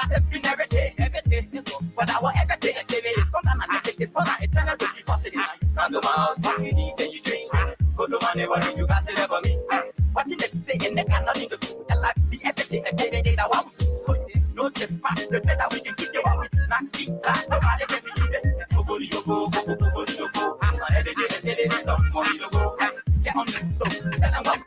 said, be everything. But I want everything. It's on an it's on an eternal to be possible. Come to my house, what you need, then you drink. Go to my neighborhood, you guys never me. What did they say? And they cannot need to do. And like be everything, and they that want to. So, don't just pass the better we can get you out. Not keep that, nobody can be it. Go, go, go, go, go, go, go, go. I'm not every day, and they don't want you to go. Get on the floor, tell them what.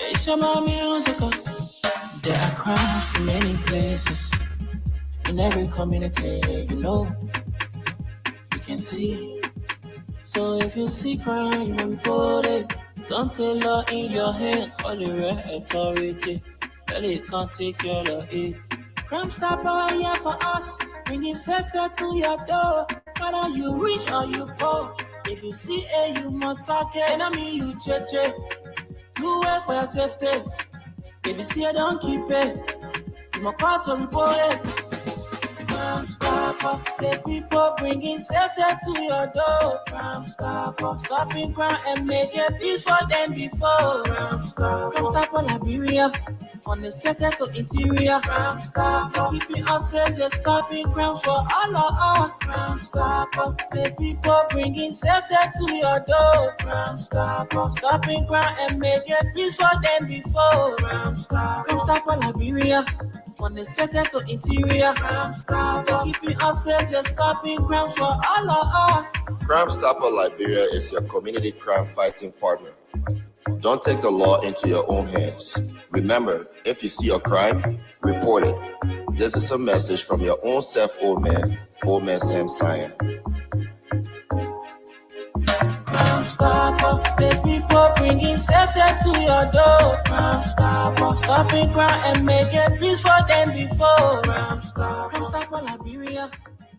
It's my musical. There are crimes in many places. In every community, you know, you can see. So if you see crime, report it. Don't take law in your hand for the right authority. Well, it can't take care of it. Crime Stopper here for us. Bringing safety to your door. Whether you rich or you poor. If you see a human target, enemy you cheche. Do it for your safety. If you see it, don't keep it. You must call to report it. Crime Stopper, the people bringing safety to your door. Crime Stopper, stopping crime and making peace for them before. Crime Stopper, Liberia, from the center to interior. Crime Stopper, keeping us safe, they're stopping crime for all of us. Crime Stopper, the people bringing safety to your door. Crime Stopper, stopping crime and making peace for them before. Crime Stopper, Liberia. From the center to interior, Crime Stopper, keeping us safe, they're stopping crime for all of us. Crime Stopper Liberia is your community crime fighting partner. Don't take the law into your own hands. Remember, if you see a crime, report it. This is a message from your own self, Old Man Sam Cyan. Crime Stopper, the people bringing safety to your door. Crime Stopper, stopping crime and making peace for them before. Crime Stopper, Liberia,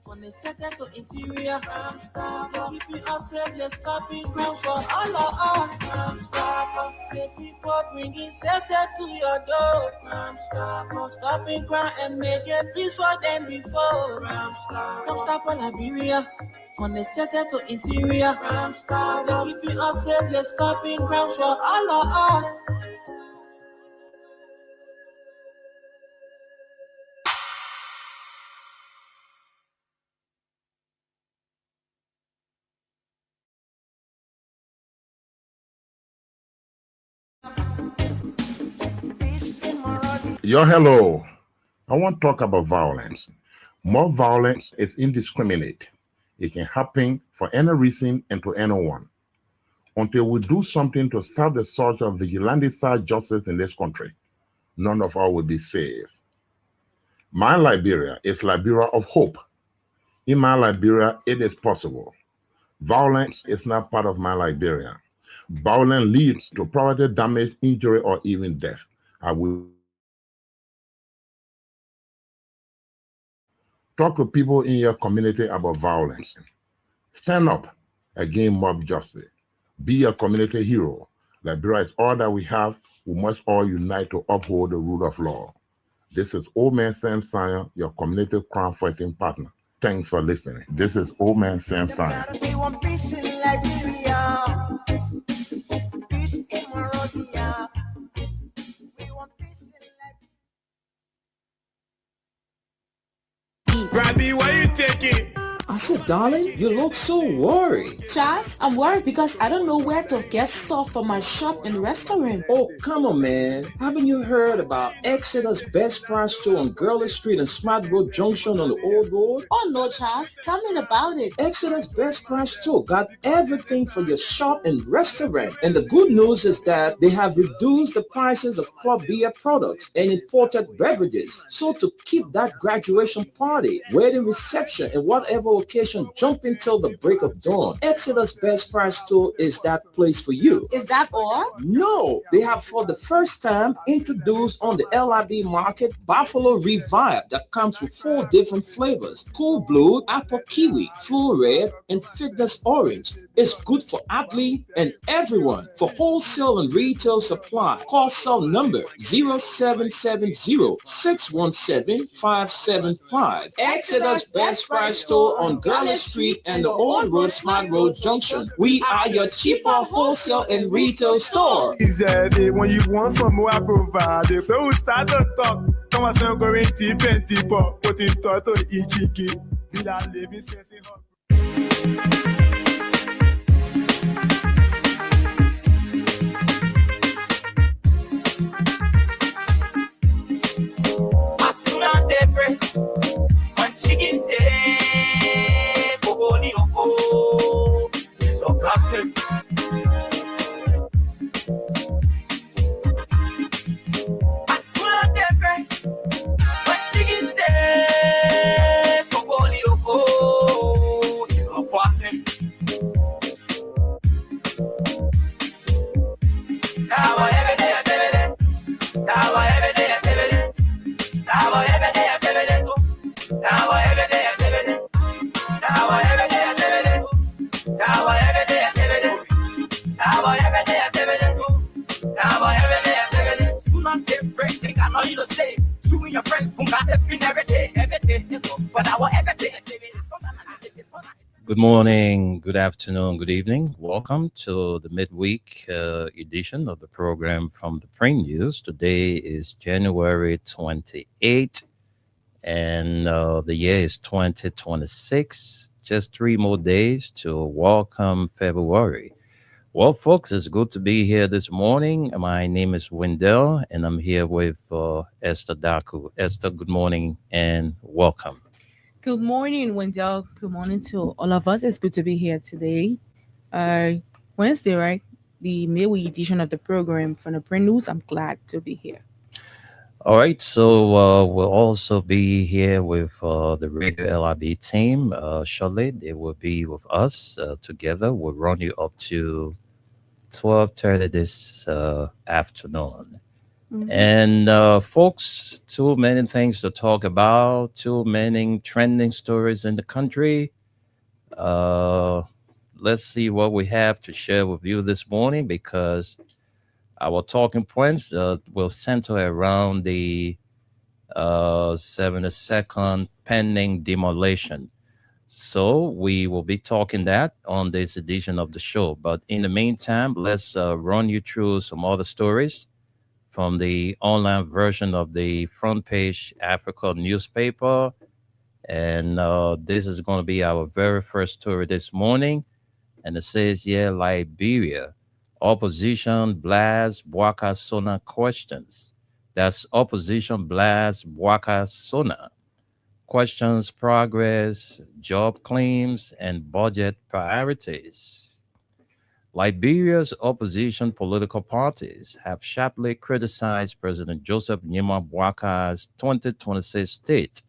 from the center to interior. Crime Stopper, keeping us safe, let's stopping crime for all of us. Crime Stopper, the people bringing safety to your door. Crime Stopper, stopping crime and making peace for them before. Crime Stopper, Liberia. From the center to interior, Crime Stopper, keeping us safe, let's stopping crime for all of us. Yo, hello. I want to talk about violence. More violence is indiscriminate. It can happen for any reason and to anyone. Until we do something to stop the surge of vigilante-side justice in this country, none of us will be safe. My Liberia is Liberia of hope. In my Liberia, it is possible. Violence is not part of my Liberia. Violence leads to property damage, injury, or even death. I will talk to people in your community about violence. Stand up against mob justice. Be a community hero. Liberia is all that we have. We must all unite to uphold the rule of law. This is Old Man Sam Cyan, your community crime fighting partner. Thanks for listening. This is Old Man Sam Cyan. We want peace in Liberia. Peace in Monrovia. We want peace in Liberia. Robbie, why you taking? I said, darling, you look so worried. Charles, I'm worried because I don't know where to get stuff for my shop and restaurant. Oh, come on, man. Haven't you heard about Exeter's Best Price Store on Gurley Street and Smart Road Junction on the Old Road? Oh, no, Charles. Tell me about it. Exeter's Best Price Store got everything for your shop and restaurant. And the good news is that they have reduced the prices of club beer products and imported beverages. So to keep that graduation party, wedding reception, and whatever occasion jumping till the break of dawn, Exeter's Best Price Store is that place for you. Is that all? No, they have for the first time introduced on the LIB market Buffalo Revive that comes with 4 different flavors: Cool Blue, Apple Kiwi, Full Red, and Fitness Orange. It's good for athlete and everyone. For wholesale and retail supply, call cell number 0770-617-575. Exeter's Best Price Store on on Garland Street and the Old Road Smart Road Junction. We are your cheaper wholesale and retail store. Easy, when you want some more, I provide it. So we start to talk. Come on, so going deep and deeper. Put in thought to Ichiki. We are living sense in hot. As soon as they pray, when chicken say, Bogoli Oko, it's a gossip. As soon as they pray, when chicken say, Bogoli Oko, it's a fussing. Now every day I tell you this. Now every day I tell you this. Now every day I tell you this. Now every day I tell you this. Now every day I tell you this. Now every day I tell you this. Now every day I tell you this. Now every day I tell you this. Soon as they break, think I know you to say. You and your friends, boom, gossip in every day. But now every day I tell you this. Good morning, good afternoon, good evening. Welcome to the midweek edition of the program from the Prime News. Today is January 28th, and the year is 2026. Just 3 more days to welcome February. Well, folks, it's good to be here this morning. My name is Wendell, and I'm here with Esther Daku. Esther, good morning and welcome. Good morning, Wendell. Good morning to all of us. It's good to be here today. Wednesday, right? The midweek edition of the program from the Print News. I'm glad to be here. All right, so we'll also be here with the Radio LIB team shortly. They will be with us together. We'll run you up to 12:30 this afternoon. And folks, too many things to talk about, too many trending stories in the country. Let's see what we have to share with you this morning, because our talking points will center around the 72nd pending demolition. So we will be talking that on this edition of the show. But in the meantime, let's run you through some other stories from the online version of the Front Page Africa newspaper. And this is going to be our very first story this morning. And it says here, Liberia, opposition blasts Bwaka Sona questions. That's opposition blasts Bwaka Sona. Questions progress, job claims, and budget priorities. Liberia's opposition political parties have sharply criticized President Joseph Nima Bwaka's 2026 State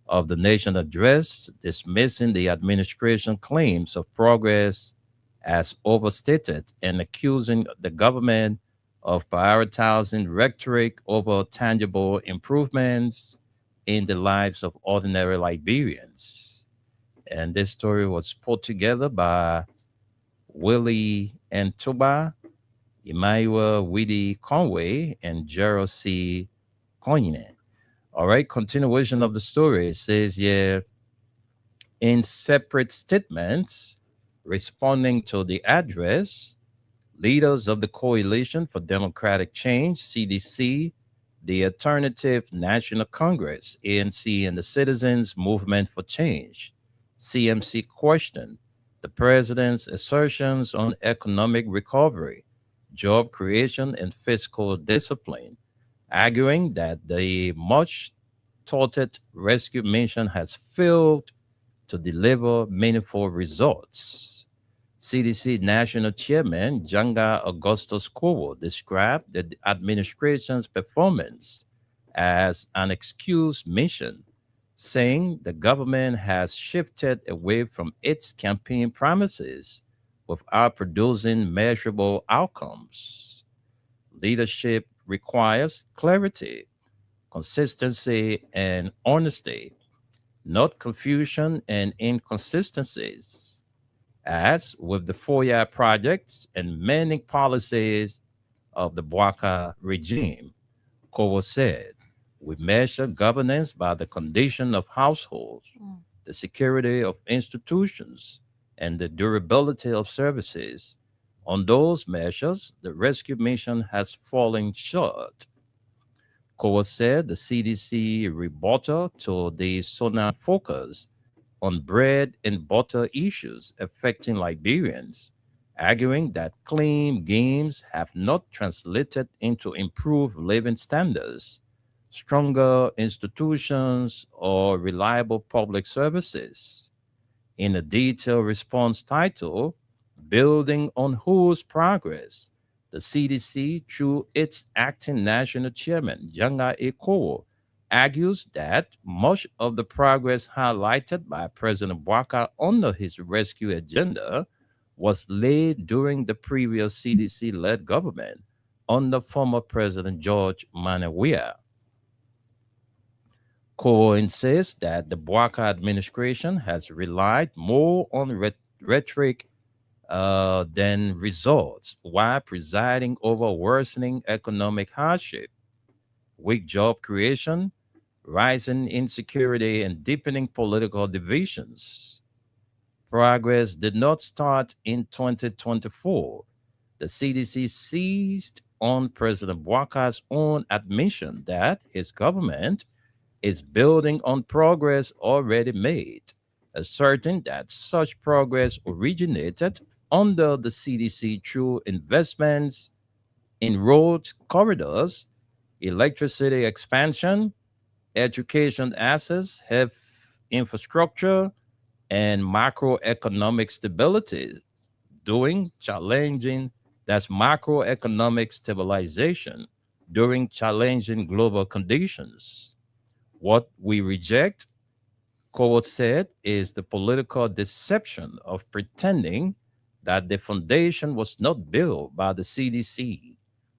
of the Nation address, dismissing the administration claims of progress as overstated and accusing the government of prioritizing rhetoric over tangible improvements in the lives of ordinary Liberians. And this story was put together by Willie Ntuba, Emmanuel Widi Conway, and Gerald C. Konyine. All right, continuation of the story. It says, yeah, in separate statements responding to the address, leaders of the Coalition for Democratic Change, CDC, the Alternative National Congress, ANC, and the Citizens Movement for Change, CMC, questioned the president's assertions on economic recovery, job creation, and fiscal discipline, arguing that the much-touted rescue mission has failed to deliver meaningful results. CDC National Chairman Janga Augustus Kowo described the administration's performance as an excused mission, saying the government has shifted away from its campaign promises without producing measurable outcomes. Leadership requires clarity, consistency, and honesty, not confusion and inconsistencies. As with the 4-year projects and many policies of the Bwaka regime, Kowo said, we measure governance by the condition of households, the security of institutions, and the durability of services. On those measures, the rescue mission has fallen short. Kowa said the CDC rebuttal to the SONA focus on bread and butter issues affecting Liberians, arguing that clean games have not translated into improved living standards, stronger institutions, or reliable public services. In a detailed response titled, Building on Whose Progress, the CDC, through its acting national chairman, Janga Eko, argues that much of the progress highlighted by President Bwaka under his rescue agenda was laid during the previous CDC led government under former President George Manawia. Ko insists that the Bwaka administration has relied more on rhetoric than results while presiding over worsening economic hardship, weak job creation, rising insecurity, and deepening political divisions. Progress did not start in 2024. The CDC seized on President Bwaka's own admission that his government is building on progress already made, asserting that such progress originated under the CDC through investments in road corridors, electricity expansion, education access, health infrastructure, and macroeconomic stability, doing challenging, that's macroeconomic stabilization during challenging global conditions. What we reject, Coward said, is the political deception of pretending that the foundation was not built by the CDC.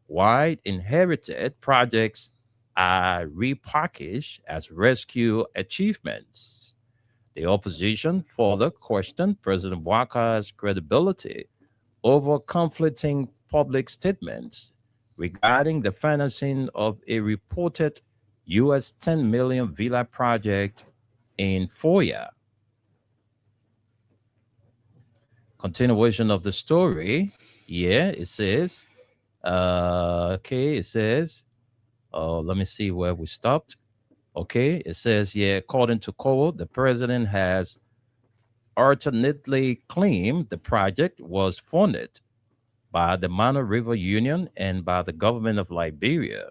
While inherited projects are repackaged as rescue achievements. The opposition further questioned President Bwaka's credibility over conflicting public statements regarding the financing of a reported US 10 million villa project in Foya. Continuation of the story. Yeah, it says, it says, let me see where we stopped. Okay, it says, yeah, according to Cole, the president has alternately claimed the project was funded by the Mano River Union and by the government of Liberia.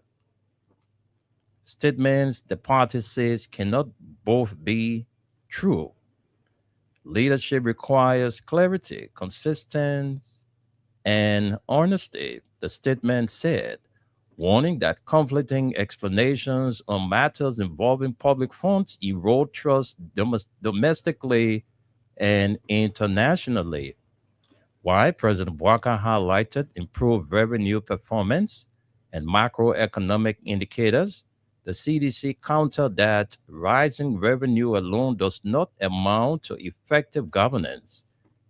Statements the party says cannot both be true. Leadership requires clarity, consistency, and honesty, the statement said, warning that conflicting explanations on matters involving public funds erode trust domestically and internationally. Why President Bwaka highlighted improved revenue performance and macroeconomic indicators, the CDC countered that rising revenue alone does not amount to effective governance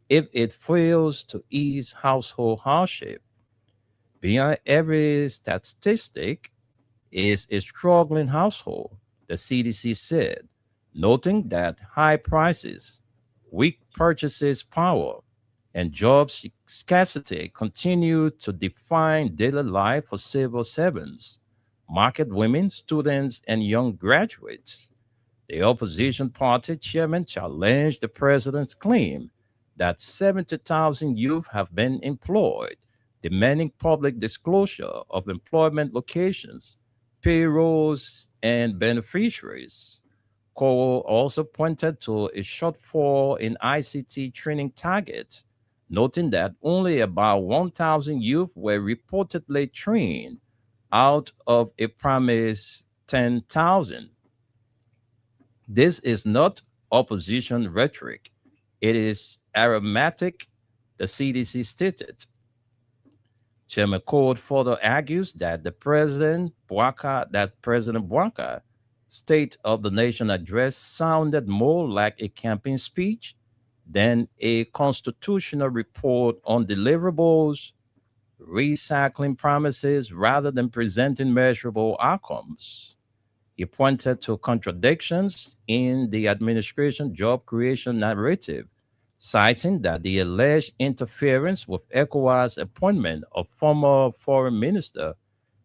if it fails to ease household hardship. Behind every statistic is a struggling household, the CDC said, noting that high prices, weak purchases power, and job scarcity continue to define daily life for civil servants, market women, students, and young graduates. The opposition party chairman challenged the president's claim that 70,000 youth have been employed, demanding public disclosure of employment locations, payrolls, and beneficiaries. Cole also pointed to a shortfall in ICT training targets, noting that only about 1,000 youth were reportedly trained out of a promised 10,000. This is not opposition rhetoric. It is arithmetic, the CDC stated. Chairman Code further argues that President Bwaka State of the Nation address sounded more like a campaign speech than a constitutional report on deliverables, recycling promises rather than presenting measurable outcomes. He pointed to contradictions in the administration job creation narrative, citing that the alleged interference with ECOWAS appointment of former Foreign Minister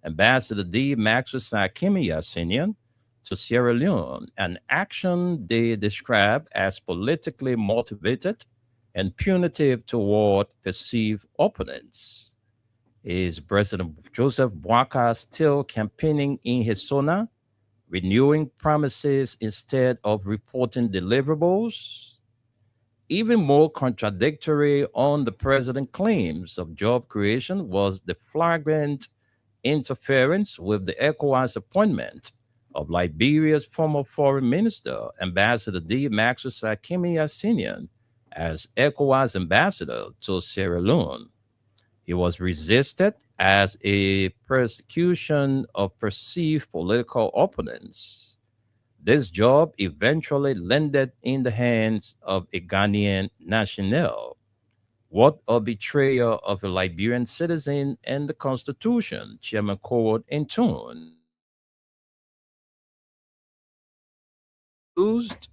Ambassador D. Maxwell Sakimi Yassinian to Sierra Leone, an action they describe as politically motivated and punitive toward perceived opponents. Is President Joseph Boakai still campaigning in his zona, renewing promises instead of reporting deliverables? Even more contradictory on the president's claims of job creation was the flagrant interference with the ECOWAS appointment of Liberia's former foreign minister, Ambassador D. Maxwell Sakimi Yassinian, as ECOWAS ambassador to Sierra Leone. He was resisted as a persecution of perceived political opponents. This job eventually landed in the hands of a Ghanaian national. What a betrayal of a Liberian citizen and the Constitution, Chairman Coward intoned. Used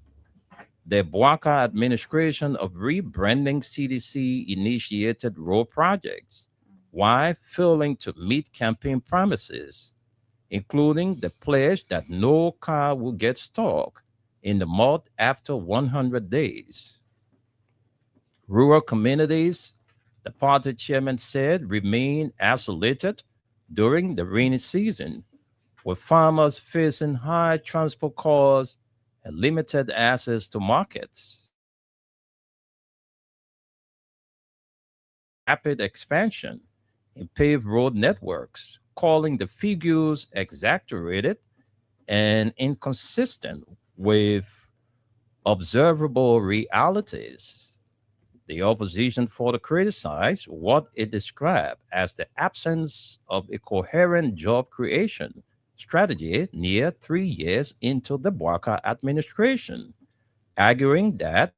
the Boakai administration of rebranding CDC initiated road projects while failing to meet campaign promises, including the pledge that no car will get stuck in the mud after 100 days. Rural communities, the party chairman said, remain isolated during the rainy season, with farmers facing high transport costs and limited access to markets. Rapid expansion in paved road networks, calling the figures exaggerated and inconsistent with observable realities. The opposition further criticized what it described as the absence of a coherent job creation strategy near 3 years into the Boakai administration, arguing that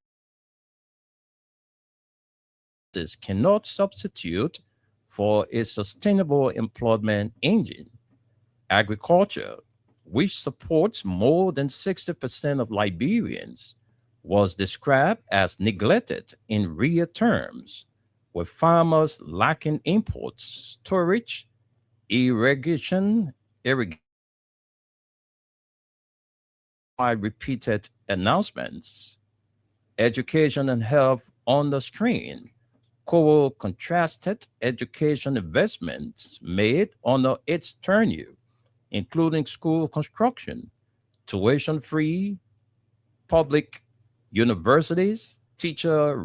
this cannot substitute for a sustainable employment engine. Agriculture, which supports more than 60% of Liberians, was described as neglected in real terms, with farmers lacking inputs, storage, irrigation, by repeated announcements. Education and health on the screen. Cowell contrasted education investments made under its tenure, including school construction, tuition-free public universities, teacher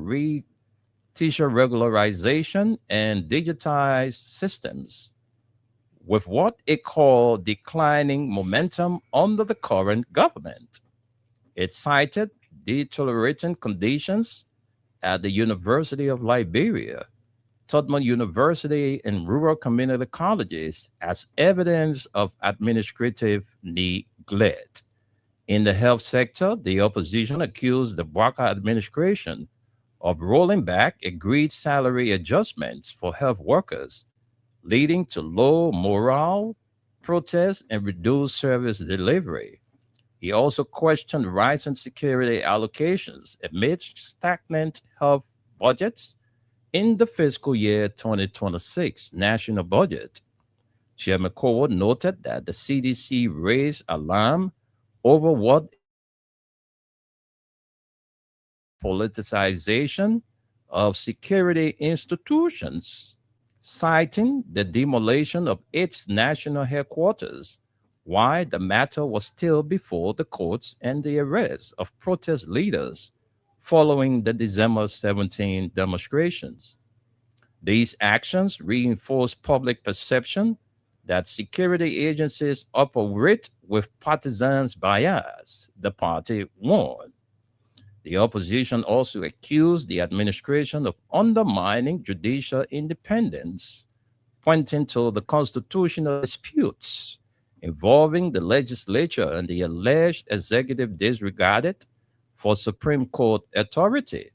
regularization, and digitized systems, with what it called declining momentum under the current government. It cited deteriorating conditions at the University of Liberia, Tubman University, and rural community colleges as evidence of administrative neglect. In the health sector, the opposition accused the Boakai administration of rolling back agreed salary adjustments for health workers, leading to low morale, protests, and reduced service delivery. He also questioned rising security allocations amidst stagnant health budgets in the fiscal year 2026 national budget. Chairman Coward noted that the CDC raised alarm over what politicization of security institutions, citing the demolition of its national headquarters, why the matter was still before the courts and the arrest of protest leaders following the December 17 demonstrations. These actions reinforce public perception that security agencies operate with partisan bias, the party warned. The opposition also accused the administration of undermining judicial independence, pointing to the constitutional disputes involving the legislature and the alleged executive disregarded for Supreme Court authority.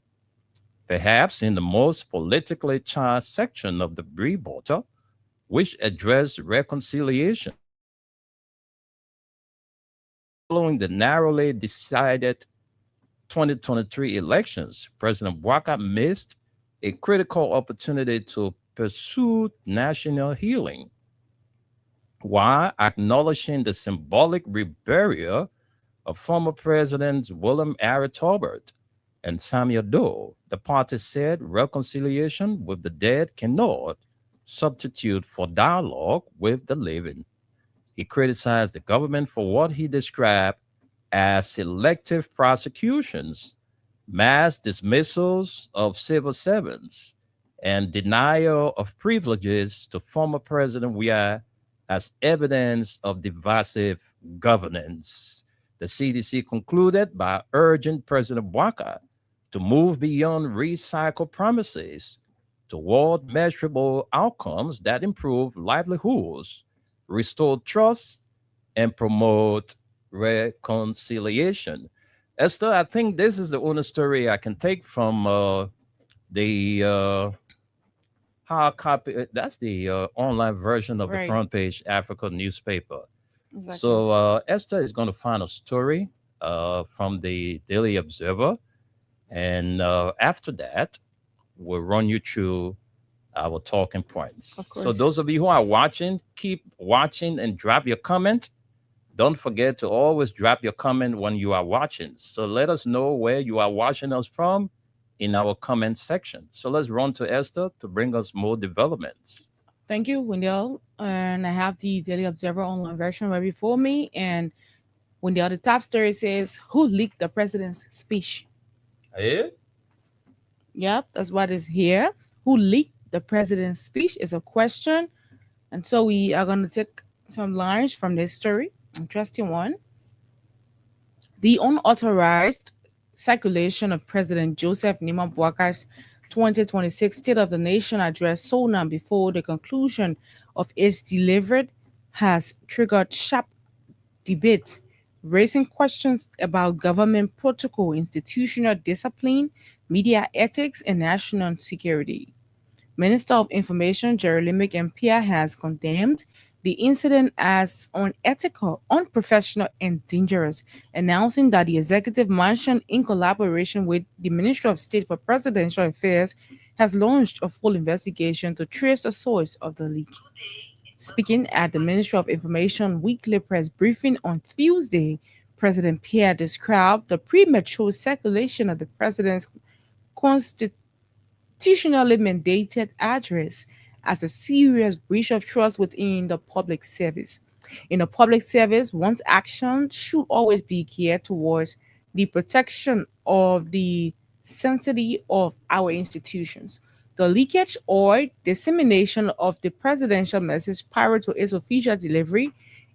Perhaps in the most politically charged section of the rebuttal, which addressed reconciliation. Following the narrowly decided 2023 elections, President Bouaka missed a critical opportunity to pursue national healing while acknowledging the symbolic reburial of former Presidents William R. Tolbert and Samuel Doe. The party said reconciliation with the dead cannot substitute for dialogue with the living. He criticized the government for what he described as selective prosecutions, mass dismissals of civil servants, and denial of privileges to former President Weah as evidence of divisive governance. The CDC concluded by urging President Bouaka to move beyond recycled promises toward measurable outcomes that improve livelihoods, restore trust, and promote reconciliation. Esther, I think this is the only story I can take from the hard copy. That's the online version of the Right. front page Africa newspaper. Exactly. So Esther is going to find a story from the Daily Observer, and after that, we'll run you through our talking points. Of So course. those of you who are watching, keep watching and drop your comment. Don't forget to always drop your comment when you are watching. So let us know where you are watching us from in our comment section. So let's run to Esther to bring us more developments. Thank you, Wendell. And I have the Daily Observer online version right before me. And Wendell, the top story says, "Who leaked the president's speech?" Eh? Yep, that's what is here. Who leaked the president's speech is a question. And so we are going to take some lines from this story. Interesting one. The unauthorized circulation of President Joseph Nima Bouaka's 2026 State of the Nation address so now before the conclusion of its delivered has triggered sharp debate, raising questions about government protocol, institutional discipline, media ethics, and national security. Minister of Information Jeremy Mpia has condemned the incident as unethical, unprofessional, and dangerous, announcing that the executive mansion, in collaboration with the Ministry of State for Presidential Affairs, has launched a full investigation to trace the source of the leak. Speaking at the Ministry of Information weekly press briefing on Tuesday, President Pierre described the premature circulation of the president's constitutionally mandated address as a serious breach of trust within the public service. In a public service, one's action should always be geared towards the protection of the sanctity of our institutions. The leakage or dissemination of the presidential message prior to its official delivery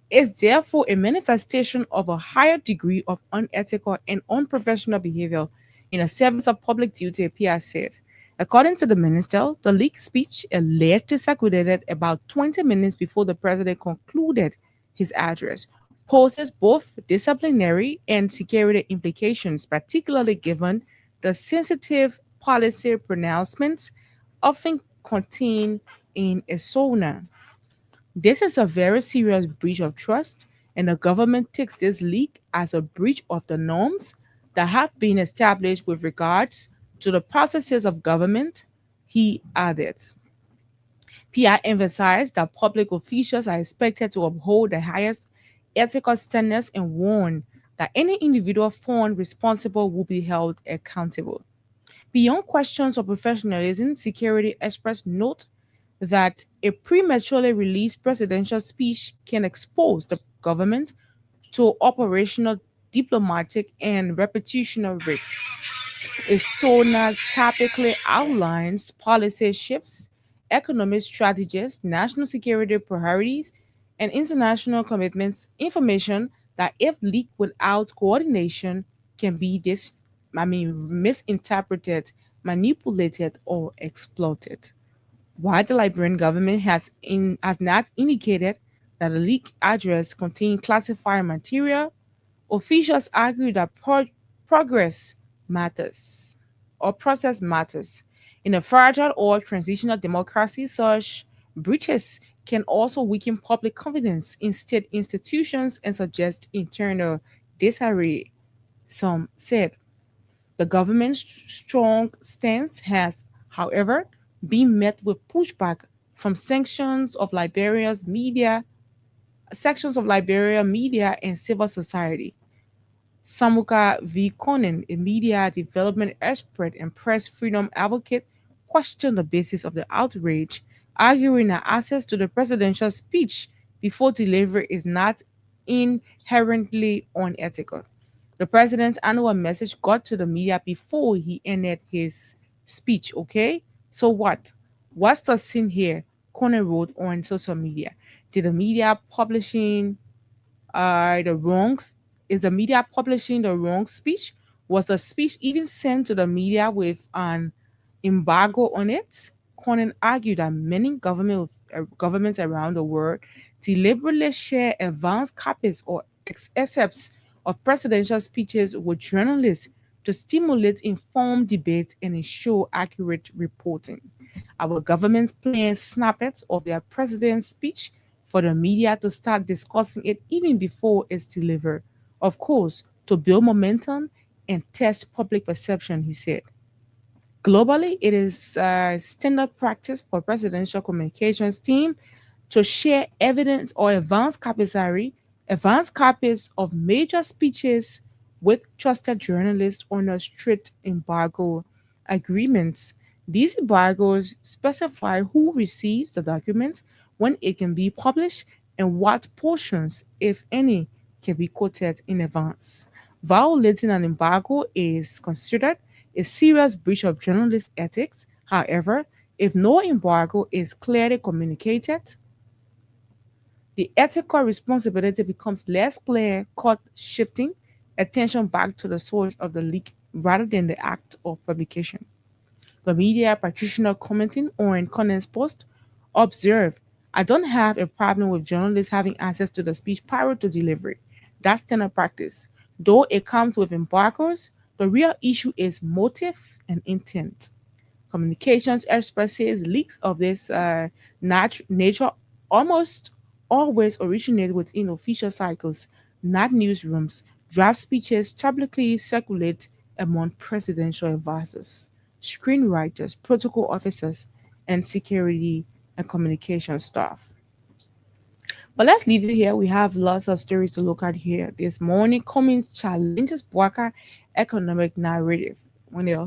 is therefore a manifestation of a higher degree of unethical and unprofessional behavior in a service of public duty, PR said. According to the minister, the leaked speech allegedly circulated about 20 minutes before the president concluded his address, poses both disciplinary and security implications, particularly given the sensitive policy pronouncements often contained in a SONA. This is a very serious breach of trust, and the government takes this leak as a breach of the norms that have been established with regards to the processes of government, he added. PR emphasized that public officials are expected to uphold the highest ethical standards and warned that any individual found responsible will be held accountable. Beyond questions of professionalism, security experts note that a prematurely released presidential speech can expose the government to operational, diplomatic, and reputational risks. A SONA typically outlines policy shifts, economic strategies, national security priorities, and international commitments, information that, if leaked without coordination, can be misinterpreted, manipulated, or exploited. While the Liberian government has not indicated that the leaked address contained classified material, officials argue that progress matters or process matters. In a fragile or transitional democracy, such breaches can also weaken public confidence in state institutions and suggest internal disarray. Some said the government's strong stance has, however, been met with pushback from sections of Liberia media and civil society. Samuka V. Conan, a media development expert and press freedom advocate, questioned the basis of the outrage, arguing that access to the presidential speech before delivery is not inherently unethical. The president's annual message got to the media before he ended his speech, okay? So what? What's the scene here? Conan wrote on social media. Did the media publishing the wrongs? Is the media publishing the wrong speech? Was the speech even sent to the media with an embargo on it? Conan argued that many governments around the world deliberately share advance copies or excerpts of presidential speeches with journalists to stimulate informed debate and ensure accurate reporting. Our governments plan snippets of their president's speech for the media to start discussing it even before it's delivered. Of course, to build momentum and test public perception, he said. Globally, it is standard practice for presidential communications team to share evidence or advanced copies of major speeches with trusted journalists under strict embargo agreements. These embargoes specify who receives the document, when it can be published, and what portions, if any, can be quoted in advance. Violating an embargo is considered a serious breach of journalist ethics. However, if no embargo is clearly communicated, the ethical responsibility becomes less clear, caught shifting attention back to the source of the leak rather than the act of publication. The media practitioner commenting on Conan's post observed, I don't have a problem with journalists having access to the speech prior to delivery. That's standard practice. Though it comes with embargoes, the real issue is motive and intent. Communications expert says leaks of this nature almost always originate within official cycles, not newsrooms. Draft speeches publicly circulate among presidential advisors, screenwriters, protocol officers, and security and communication staff. But let's leave it here. We have lots of stories to look at here. This morning, Cummins challenges Bwaka economic narrative.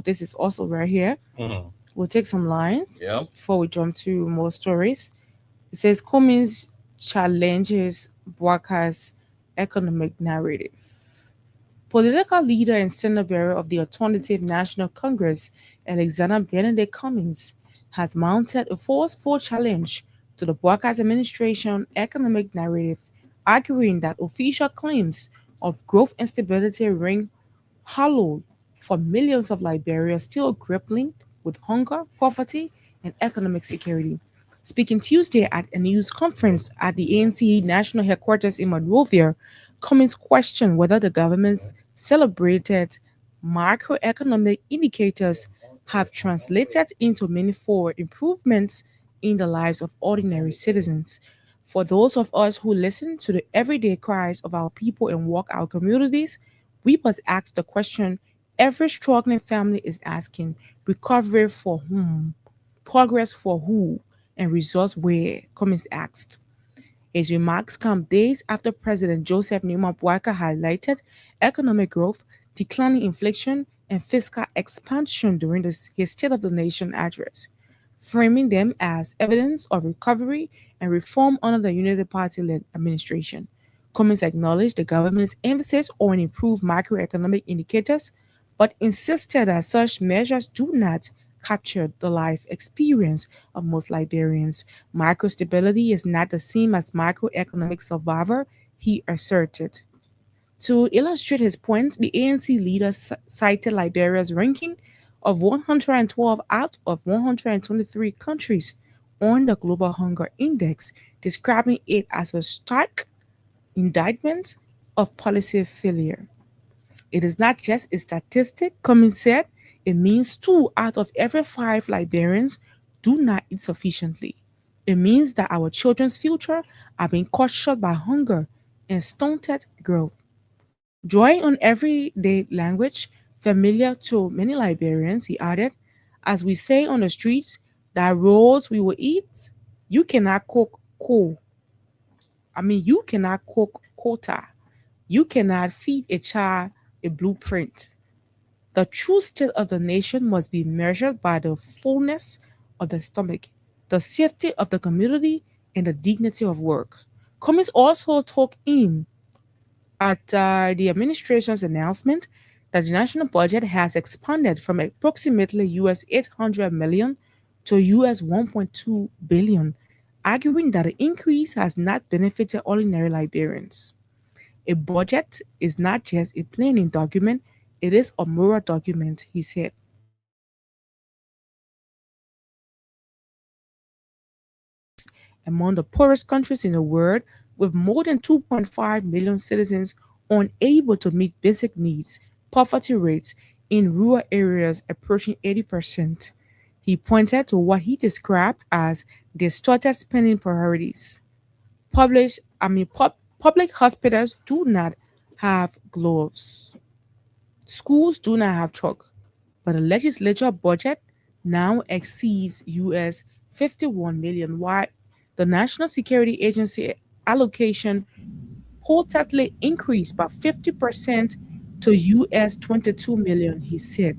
This is also right here. Mhm. We'll take some lines Yeah. before we jump to more stories. It says Cummins challenges Bwaka's economic narrative. Political leader and Senate bearer of the Alternative National Congress, Alexander Benedict Cummins, has mounted a forceful challenge to the Bwaka's administration economic narrative, arguing that official claims of growth and stability ring hollow for millions of Liberians still grappling with hunger, poverty, and economic security. Speaking Tuesday at a news conference at the ANC national headquarters in Monrovia, Cummins questioned whether the government's celebrated macroeconomic indicators have translated into meaningful improvements in the lives of ordinary citizens. For those of us who listen to the everyday cries of our people and work our communities, we must ask the question every struggling family is asking: recovery for whom? Progress for who? And results where? Cummins asked. His remarks come days after President Joseph Newman Bwaka highlighted economic growth, declining inflation, and fiscal expansion during his State of the Nation address, framing them as evidence of recovery and reform under the Unity Party-led administration. Cummins acknowledged the government's emphasis on improved macroeconomic indicators, but insisted that such measures do not capture the life experience of most Liberians. Macro stability is not the same as macroeconomic survival, he asserted. To illustrate his point, the ANC leader cited Liberia's ranking of 112 out of 123 countries on the Global Hunger Index, describing it as a stark indictment of policy failure. It is not just a statistic, Cummins said, it means 2 out of every 5 Liberians do not eat sufficiently. It means that our children's future are being cut short by hunger and stunted growth. Drawing on everyday language familiar to many Liberians, he added, as we say on the streets, that rolls we will eat, you cannot cook ko. You cannot cook quota. You cannot feed a child a blueprint. The true state of the nation must be measured by the fullness of the stomach, the safety of the community, and the dignity of work. Cummings also took in at the administration's announcement that the national budget has expanded from approximately US 800 million to US 1.2 billion, arguing that the increase has not benefited ordinary Liberians. A budget is not just a planning document, it is a moral document, he said. Among the poorest countries in the world, with more than 2.5 million citizens unable to meet basic needs, poverty rates in rural areas approaching 80%. He pointed to what he described as distorted spending priorities. Public hospitals do not have gloves. Schools do not have chalk, but the legislature budget now exceeds US 51 million, while the National Security Agency allocation reportedly increased by 50% to US 22 million, he said.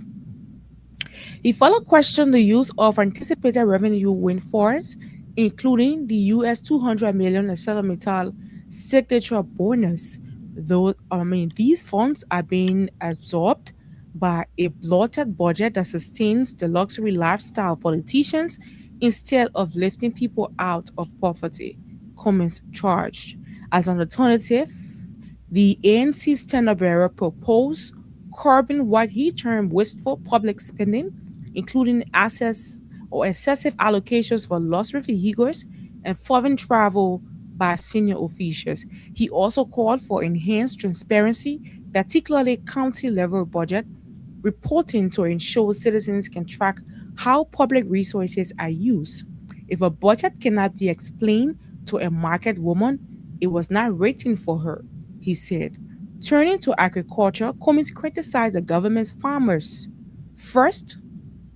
He further questioned the use of anticipated revenue windfalls, including the US 200 million ArcelorMittal signature bonus. These funds are being absorbed by a bloated budget that sustains the luxury lifestyle of politicians instead of lifting people out of poverty, Cummings charged. As an alternative, the ANC standard bearer proposed curbing what he termed wasteful public spending, including access or excessive allocations for luxury vehicles and foreign travel by senior officials. He also called for enhanced transparency, particularly county level budget reporting to ensure citizens can track how public resources are used. If a budget cannot be explained to a market woman, it was not written for her, he said. Turning to agriculture, Cummings criticized the government's farmers. First,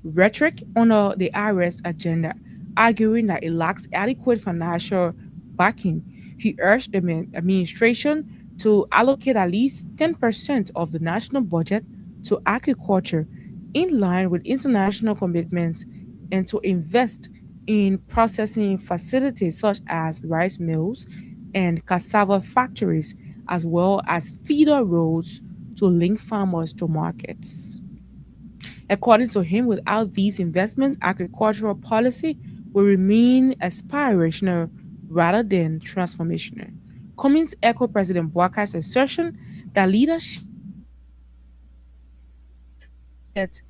rhetoric on the IRS agenda, arguing that it lacks adequate financial backing. He urged the administration to allocate at least 10% of the national budget to agriculture in line with international commitments and to invest in processing facilities such as rice mills and cassava factories, as well as feeder roads to link farmers to markets. According to him, without these investments, agricultural policy will remain aspirational rather than transformational. Cummings echoed President Bouakar's assertion that leadership is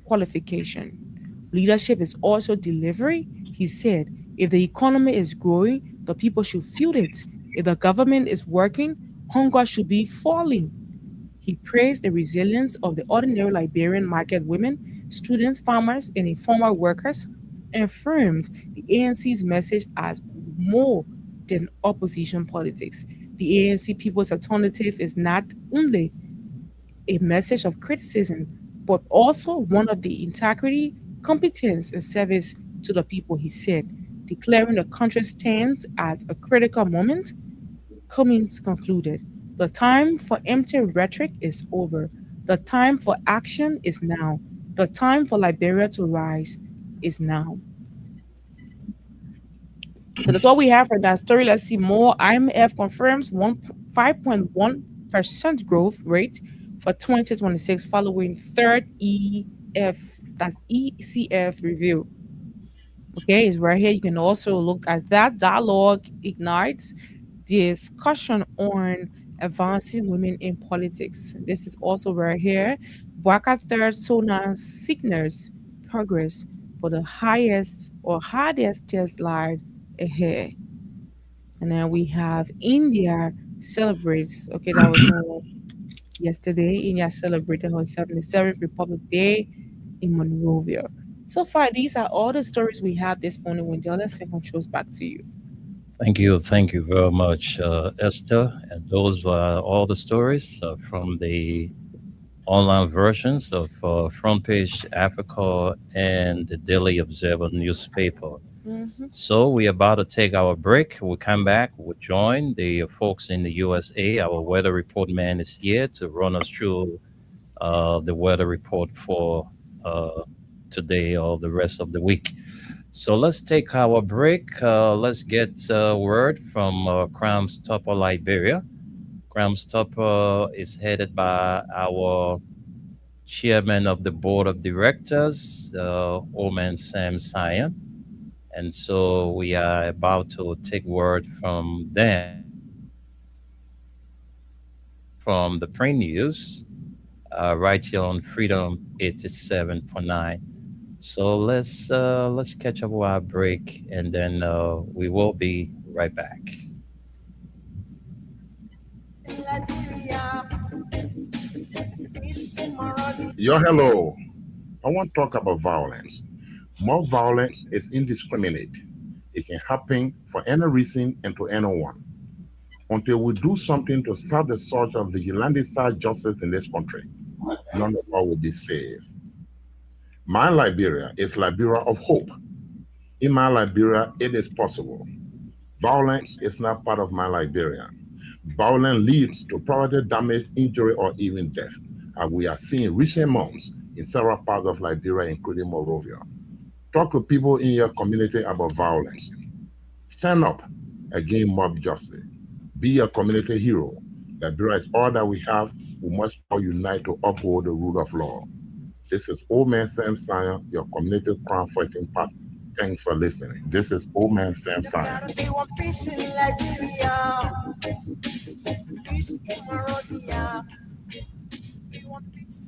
qualification. Leadership is also delivery. He said, if the economy is growing, the people should feel it. If the government is working, hunger should be falling. He praised the resilience of the ordinary Liberian market women, students, farmers, and informal workers, and affirmed the ANC's message as more than opposition politics. The ANC People's Alternative is not only a message of criticism, but also one of the integrity, competence, and service to the people, he said, declaring the country stands at a critical moment. Cummings concluded, the time for empty rhetoric is over. The time for action is now. The time for Liberia to rise is now. So that's what we have for that story. Let's see more. IMF confirms 5.1% growth rate for 2026 following third ECF review. Okay, it's right here. You can also look at that. Dialogue ignites discussion on advancing women in politics. This is also right here. Bouakar third SONA signals progress for the highest or hardest test live ahead. And then we have India celebrates. Okay, that was yesterday. India celebrated her 77th Republic Day in Monrovia. So far, these are all the stories we have this morning. Wendell, let's send controls back to you. Thank you very much, Esther. And those are all the stories from the online versions of Front Page Africa and the Daily Observer newspaper. Mhm. So we're about to take our break. We'll come back. We'll join the folks in the USA. Our weather report man is here to run us through the weather report for uh, today or the rest of the week. So let's take our break. Let's get word from Crams Topper, Liberia. Crams Topper is headed by our chairman of the board of directors, Oman Sam Sion. And so we are about to take word from them from the print news right here on Freedom 87.9. So let's catch up with our break, and then we will be right back. Yo, hello. I want to talk about violence. More violence is indiscriminate. It can happen for any reason and to anyone. Until we do something to stop the surge of vigilante-side justice in this country, none of us will be safe. My Liberia is Liberia of hope. In my Liberia, it is possible. Violence is not part of my Liberia. Violence leads to property damage, injury, or even death, as we are seeing recent months in several parts of Liberia, including Monrovia. Talk to people in your community about violence. Stand up against mob justice. Be a community hero. Liberia is all that we have. We must all unite to uphold the rule of law. This is Old Man Sam Sion, your community crime fighting partner. Thanks for listening. This is Old Man Sam Sion. They want peace in Liberia, peace in Monrovia. They want peace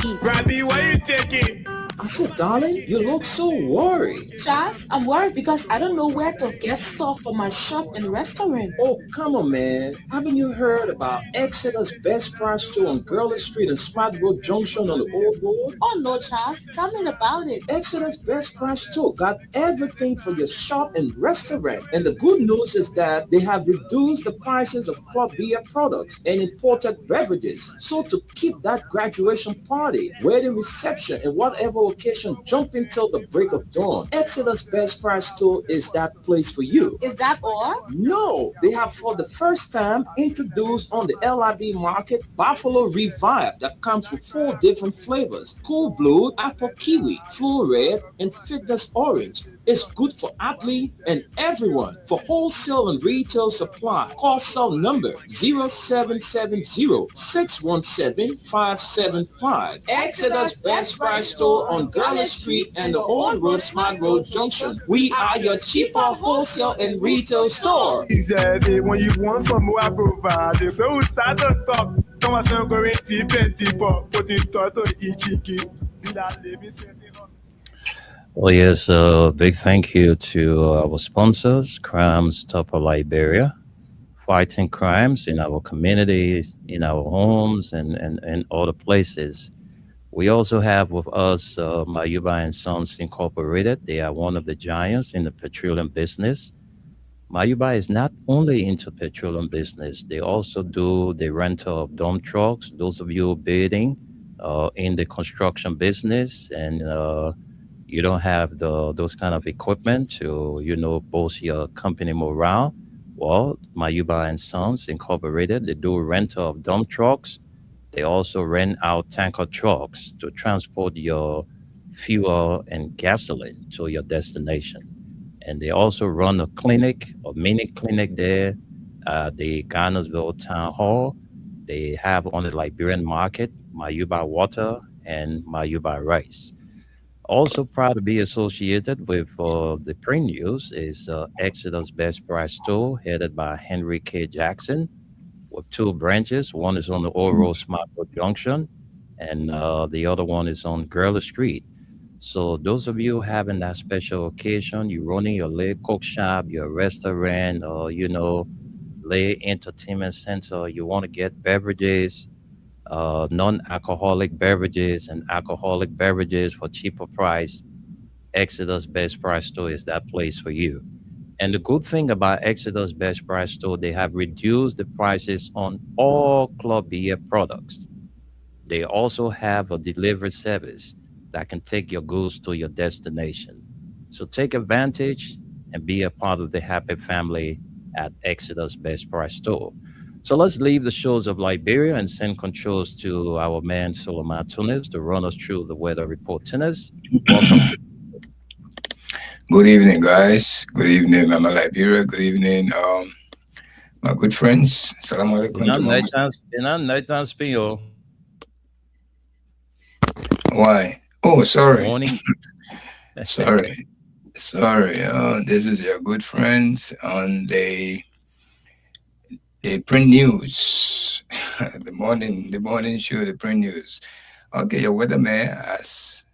in Robbie, why you taking? I said, darling, you look so worried. Charles, I'm worried because I don't know where to get stuff for my shop and restaurant. Oh, come on, man. Haven't you heard about Exeter's Best Price store on Gurley Street and Smart Road Junction on the Old Road? Oh no, Charles, tell me about it. Exeter's Best Price store got everything for your shop and restaurant. And the good news is that they have reduced the prices of club beer products and imported beverages. So to keep that graduation party, wedding reception, and whatever occasion jumping till the break of dawn, Exeter's Best Price store is that place for you. Is that all? No, they have for the first time introduced on the LIB market Buffalo Revive that comes with 4 different flavors: Cool Blue, Apple Kiwi, Full Red, and Fitness Orange. It's good for athlete and everyone. For wholesale and retail supply, call cell number 0770-617-575. Exeter's Best Price store on Gala Street and the Old Road Smart Road Junction. We are your cheaper wholesale and retail store. He said, when you want some more, I provide. So we start to talk. Come on, so going deep and deeper. Put in toto ichiki. Well, yes, big thank you to our sponsors, Crimes Topper Liberia, fighting crimes in our communities, in our homes, and other places. We also have with us Mayuba and Sons Incorporated. They are one of the giants in the petroleum business. Mayuba is not only into petroleum business; they also do the rental of dump trucks. Those of you bidding in the construction business and you don't have those kind of equipment to boost your company morale. Well, Mayuba and Sons Incorporated, they do rental of dump trucks. They also rent out tanker trucks to transport your fuel and gasoline to your destination. And they also run a clinic, a mini clinic there at the Garnersville Town Hall. They have on the Liberian market Mayuba water and Mayuba rice. Also proud to be associated with the print news is Exeter's Best Price store, headed by Henry K. Jackson, with 2 branches. One is on the Old Road Smart Road Junction, and the other one is on Gurley Street. So those of you having that special occasion, you running your little cook shop, your restaurant, or lay entertainment center, you want to get beverages, non-alcoholic beverages and alcoholic beverages for cheaper price. Exodus Best Price Store is that place for you. And the good thing about Exodus Best Price Store, they have reduced the prices on all Club Beer products. They also have a delivery service that can take your goods to your destination. So take advantage and be a part of the happy family at Exodus Best Price Store. So let's leave the shores of Liberia and send controls to our man Solomon Tunis to run us through the weather report. Tunis, welcome. Good evening, guys. Good evening, Mama Liberia. Good evening, my good friends. Salam alaikum. Nighttime Spio. Why? Oh, sorry. Morning. Sorry. This is your good friends on the print news. the morning show, the print news. Okay, your weatherman as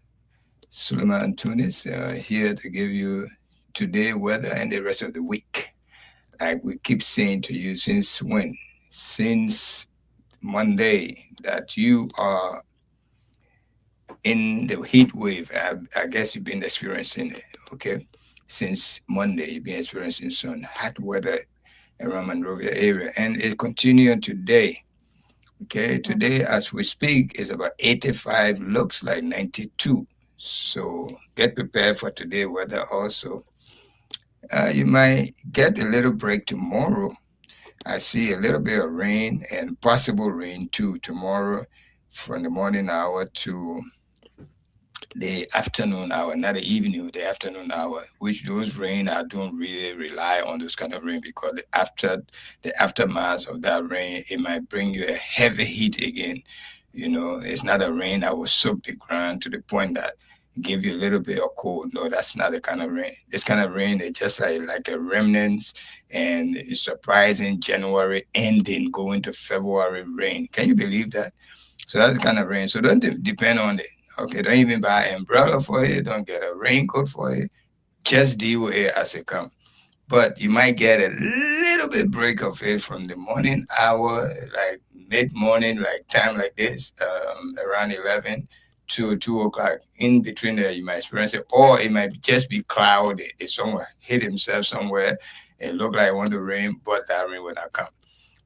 Suleiman Tunis here to give you today weather and the rest of the week. Like we keep saying to you since when? Since Monday that you are in the heat wave. I guess you've been experiencing it, okay? Since Monday, you've been experiencing some hot weather around Monrovia area, and it continued today. Okay, today as we speak is about 85, looks like 92. So get prepared for today weather also. You might get a little break tomorrow. I see a little bit of rain and possible rain too tomorrow from the morning hour to the afternoon hour, not the evening, the afternoon hour, which those rain, I don't really rely on those kind of rain because the aftermath of that rain, it might bring you a heavy heat again. You know, it's not a rain that will soak the ground to the point that give you a little bit of cold. No, that's not the kind of rain. This kind of rain is just like a remnants, and it's surprising January ending, going to February rain. Can you believe that? So that's the kind of rain. So don't depend on it. Okay, don't even buy an umbrella for it. Don't get a raincoat for it. Just deal with it as it comes. But you might get a little bit break of it from the morning hour, like mid-morning, like time like this, around 11 to 2 o'clock. In between there, you might experience it. Or it might just be cloudy. If someone hit himself somewhere, it look like it want to rain, but that rain will not come.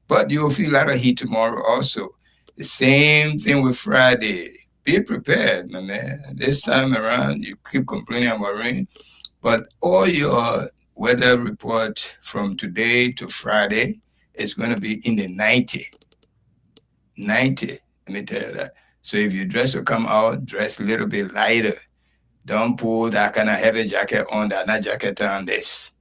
But you'll feel a lot of heat tomorrow also. The same thing with Friday. Be prepared, my man. This time around, you keep complaining about rain, but all your weather report from today to Friday is going to be in the 90. 90, let me tell you that. So if you dress to come out, dress a little bit lighter. Don't put that kind of heavy jacket on, that not jacket on this.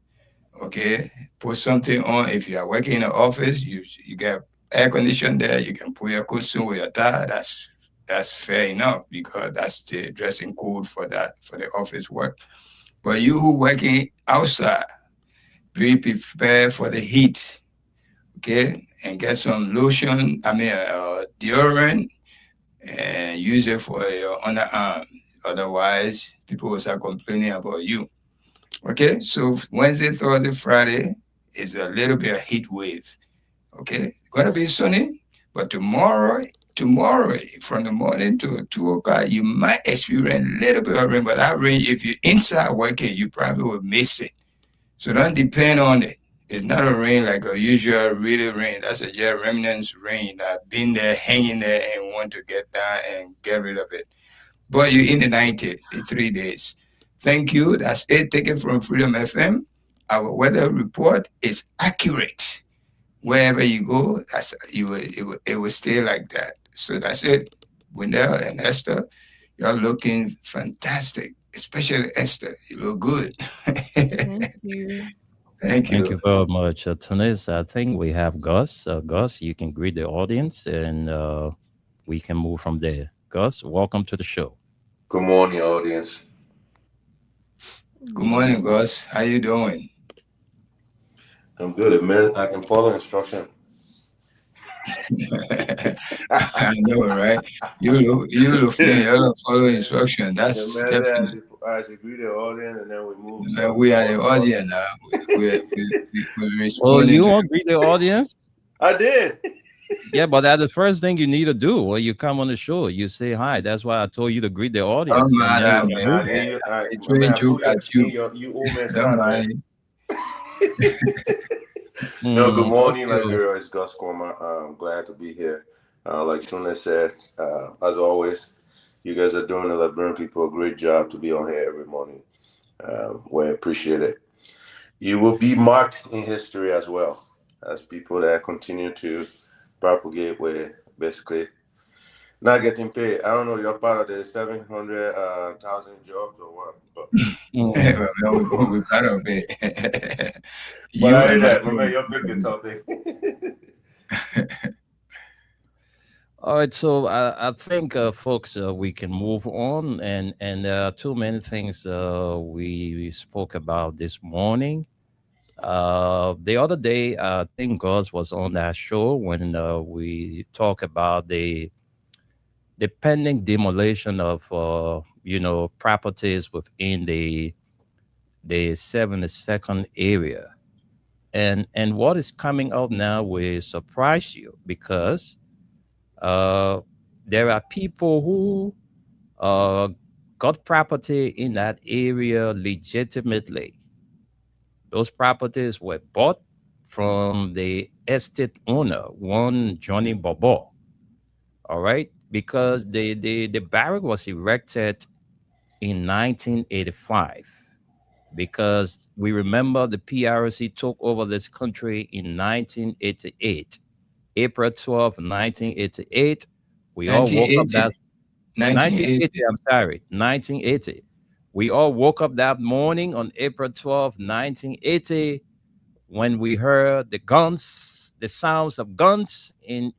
Okay? Put something on. If you are working in the office, you get air conditioning there, you can put your costume with your tie. That's fair enough because that's the dressing code for that, for the office work. But you who working outside, be prepared for the heat, okay? And get some lotion, deodorant, and use it for your underarm. Otherwise, people will start complaining about you. Okay, so Wednesday, Thursday, Friday is a little bit of heat wave. Okay, gonna be sunny, but tomorrow from the morning to 2 o'clock, you might experience a little bit of rain, but that rain, if you're inside working, you probably will miss it. So don't depend on it. It's not a rain like a usual really rain. That's a just remnants rain that been there, hanging there, and want to get down and get rid of it. But you're in the 90, the 3 days. Thank you. That's it. Take it from Freedom FM. Our weather report is accurate. Wherever you go, it will stay like that. So that's it. Wendell and Esther, you're looking fantastic, especially Esther. You look good. Thank you. Thank you. Thank you very much, Tunis. I think we have Gus. Gus, you can greet the audience and we can move from there. Gus, welcome to the show. Good morning, audience. Good morning, Gus. How you doing? I'm good, man. I can follow instruction. I know, right? You follow instruction. That's Yeah, man, definitely. I should greet the audience and then we move. We are the audience now. We're Oh, responding you to want to greet the audience? I did. Yeah, but that's the first thing you need to do when you come on the show. You say hi. That's why I told you to greet the Don't audience, and mind then that, we man. move on. It's when you got you. You old man Don't start, man. mind. No, good morning, Okay. Liberia. It's Gus Cormer. I'm glad to be here. Like Tuna said, as always, you guys are doing the Liberian people a great job to be on here every morning. We appreciate it. You will be marked in history as well as people that continue to propagate where basically not getting paid. I don't know, you're part of the 700,000 jobs or what, but We part of it. but I heard and that, us. my man, you're big the topic. All right, so I think, folks, we can move on, and there are too many things we spoke about this morning. The other day, I think Gus was on that show when we talk about the pending demolition of properties within the 72nd area, and what is coming up now will surprise you because there are people who got property in that area legitimately. Those properties were bought from the estate owner, one Johnny Bobo. All right, because the barrack was erected in 1985. Because we remember the PRC took over this country in 1988. April 12, 1988. We all woke up 1980. that 1980, 1980. I'm sorry, 1980. We all woke up that morning on April 12, 1980, when we heard the guns, the sounds of guns in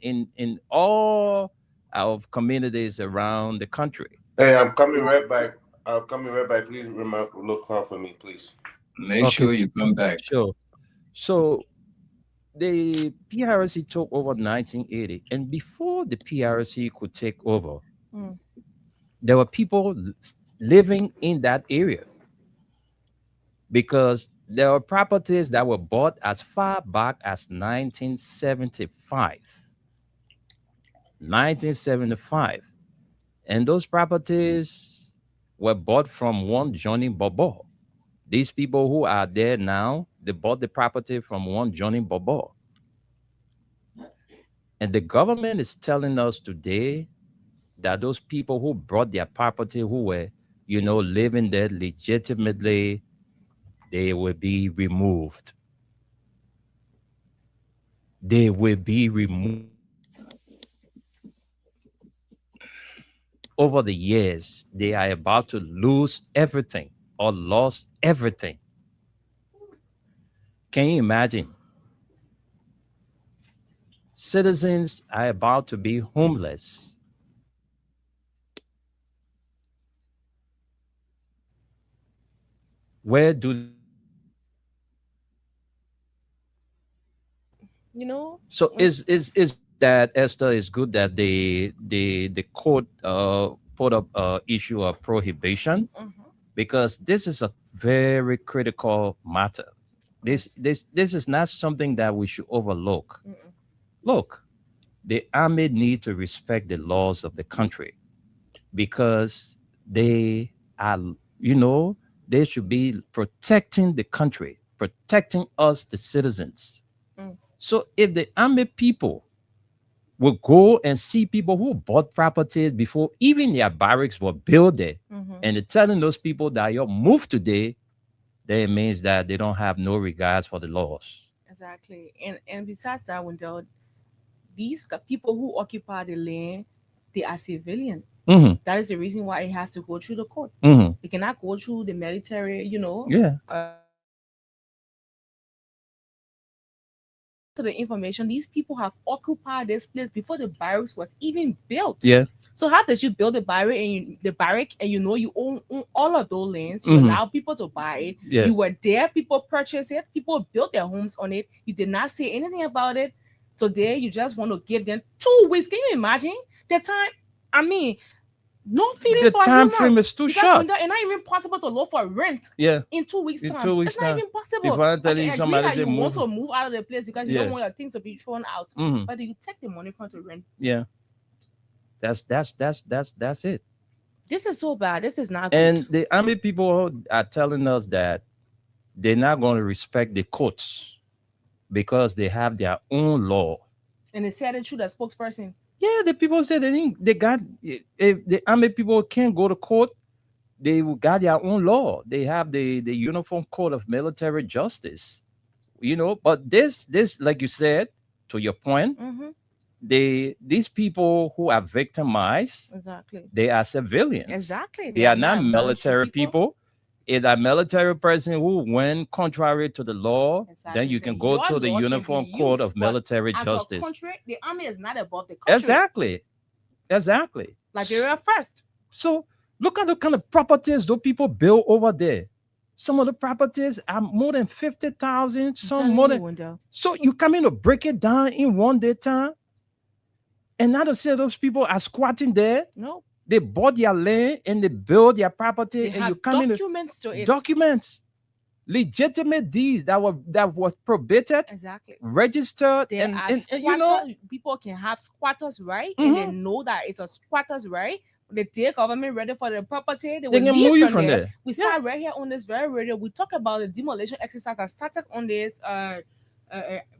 all our communities around the country. Hey, I'm coming right back. Please remember, look out for me, please. Make Okay, sure you come back. sure. So the PRC took over 1980, and before the PRC could take over, there were people living in that area because there were properties that were bought as far back as 1975. 1975. And those properties were bought from one Johnny Bobo. These people who are there now, they bought the property from one Johnny Bobo. And the government is telling us today that those people who brought their property, who were, living there legitimately, they will be removed. They will be removed. Over the years, they are about to lose everything or lost everything. Can you imagine? Citizens are about to be homeless. Where do So is that, Esther, is good that the court put up issue of prohibition, because this is a very critical matter. This is not something that we should overlook. Look, the army need to respect the laws of the country because they are, they should be protecting the country, protecting us, the citizens. So if the army people will go and see people who bought properties before even their barracks were built there, and they're telling those people that you're moved today, then it means that they don't have no regards for the laws. Exactly. And besides that, when these people who occupy the land, they are civilian. That is the reason why it has to go through the court. It cannot go through the military, Yeah. To the information, these people have occupied this place before the barracks was even built. Yeah. So how did you build the barrack and you own all of those lands? You allow people to buy it. Yeah. You were there, people purchased it, people built their homes on it. You did not say anything about it. Today you just want to give them 2 weeks. Can you imagine the time? I mean, No feeling The for time human, frame is too because short. it's not even possible to look for rent Yeah. in 2 weeks In time. 2 weeks It's not time. even possible. If I tell Okay, you agree somebody that say you want move. to move out of the place because you Yeah. don't want your things to be thrown out, Mhm. but you take the money from to rent. Yeah. That's it. This is so bad. This is not good. And the army people are telling us that they're not going to respect the courts because they have their own law. And they said it through the spokesperson. Yeah, the people said they got, if the army people can't go to court, they got their own law. They have the Uniform Code of Military Justice, But this, like you said, to your point, Mm-hmm. these people who are victimized, Exactly. they are civilians. Exactly. They are not military people. If a military person who went contrary to the law, then you can go Your to the law can Uniform be Code used, of Military as a Justice. country, the army is not above the country. Exactly. Liberia first. So look at the kind of properties those people build over there. Some of the properties are more than 50,000. Some more than. So you come in to break it down in one day time, and now to say those people are squatting there. No. They bought their land and they build their property, They and have you come in documents to it. documents, legitimate deeds that was probated, Exactly. registered, There and are squatters. People can have squatters right, and they know that it's a squatters right. The day government ready for the property, they will can leave move you from from there. there. We sat right here on this very radio. We talk about the demolition exercise that started on this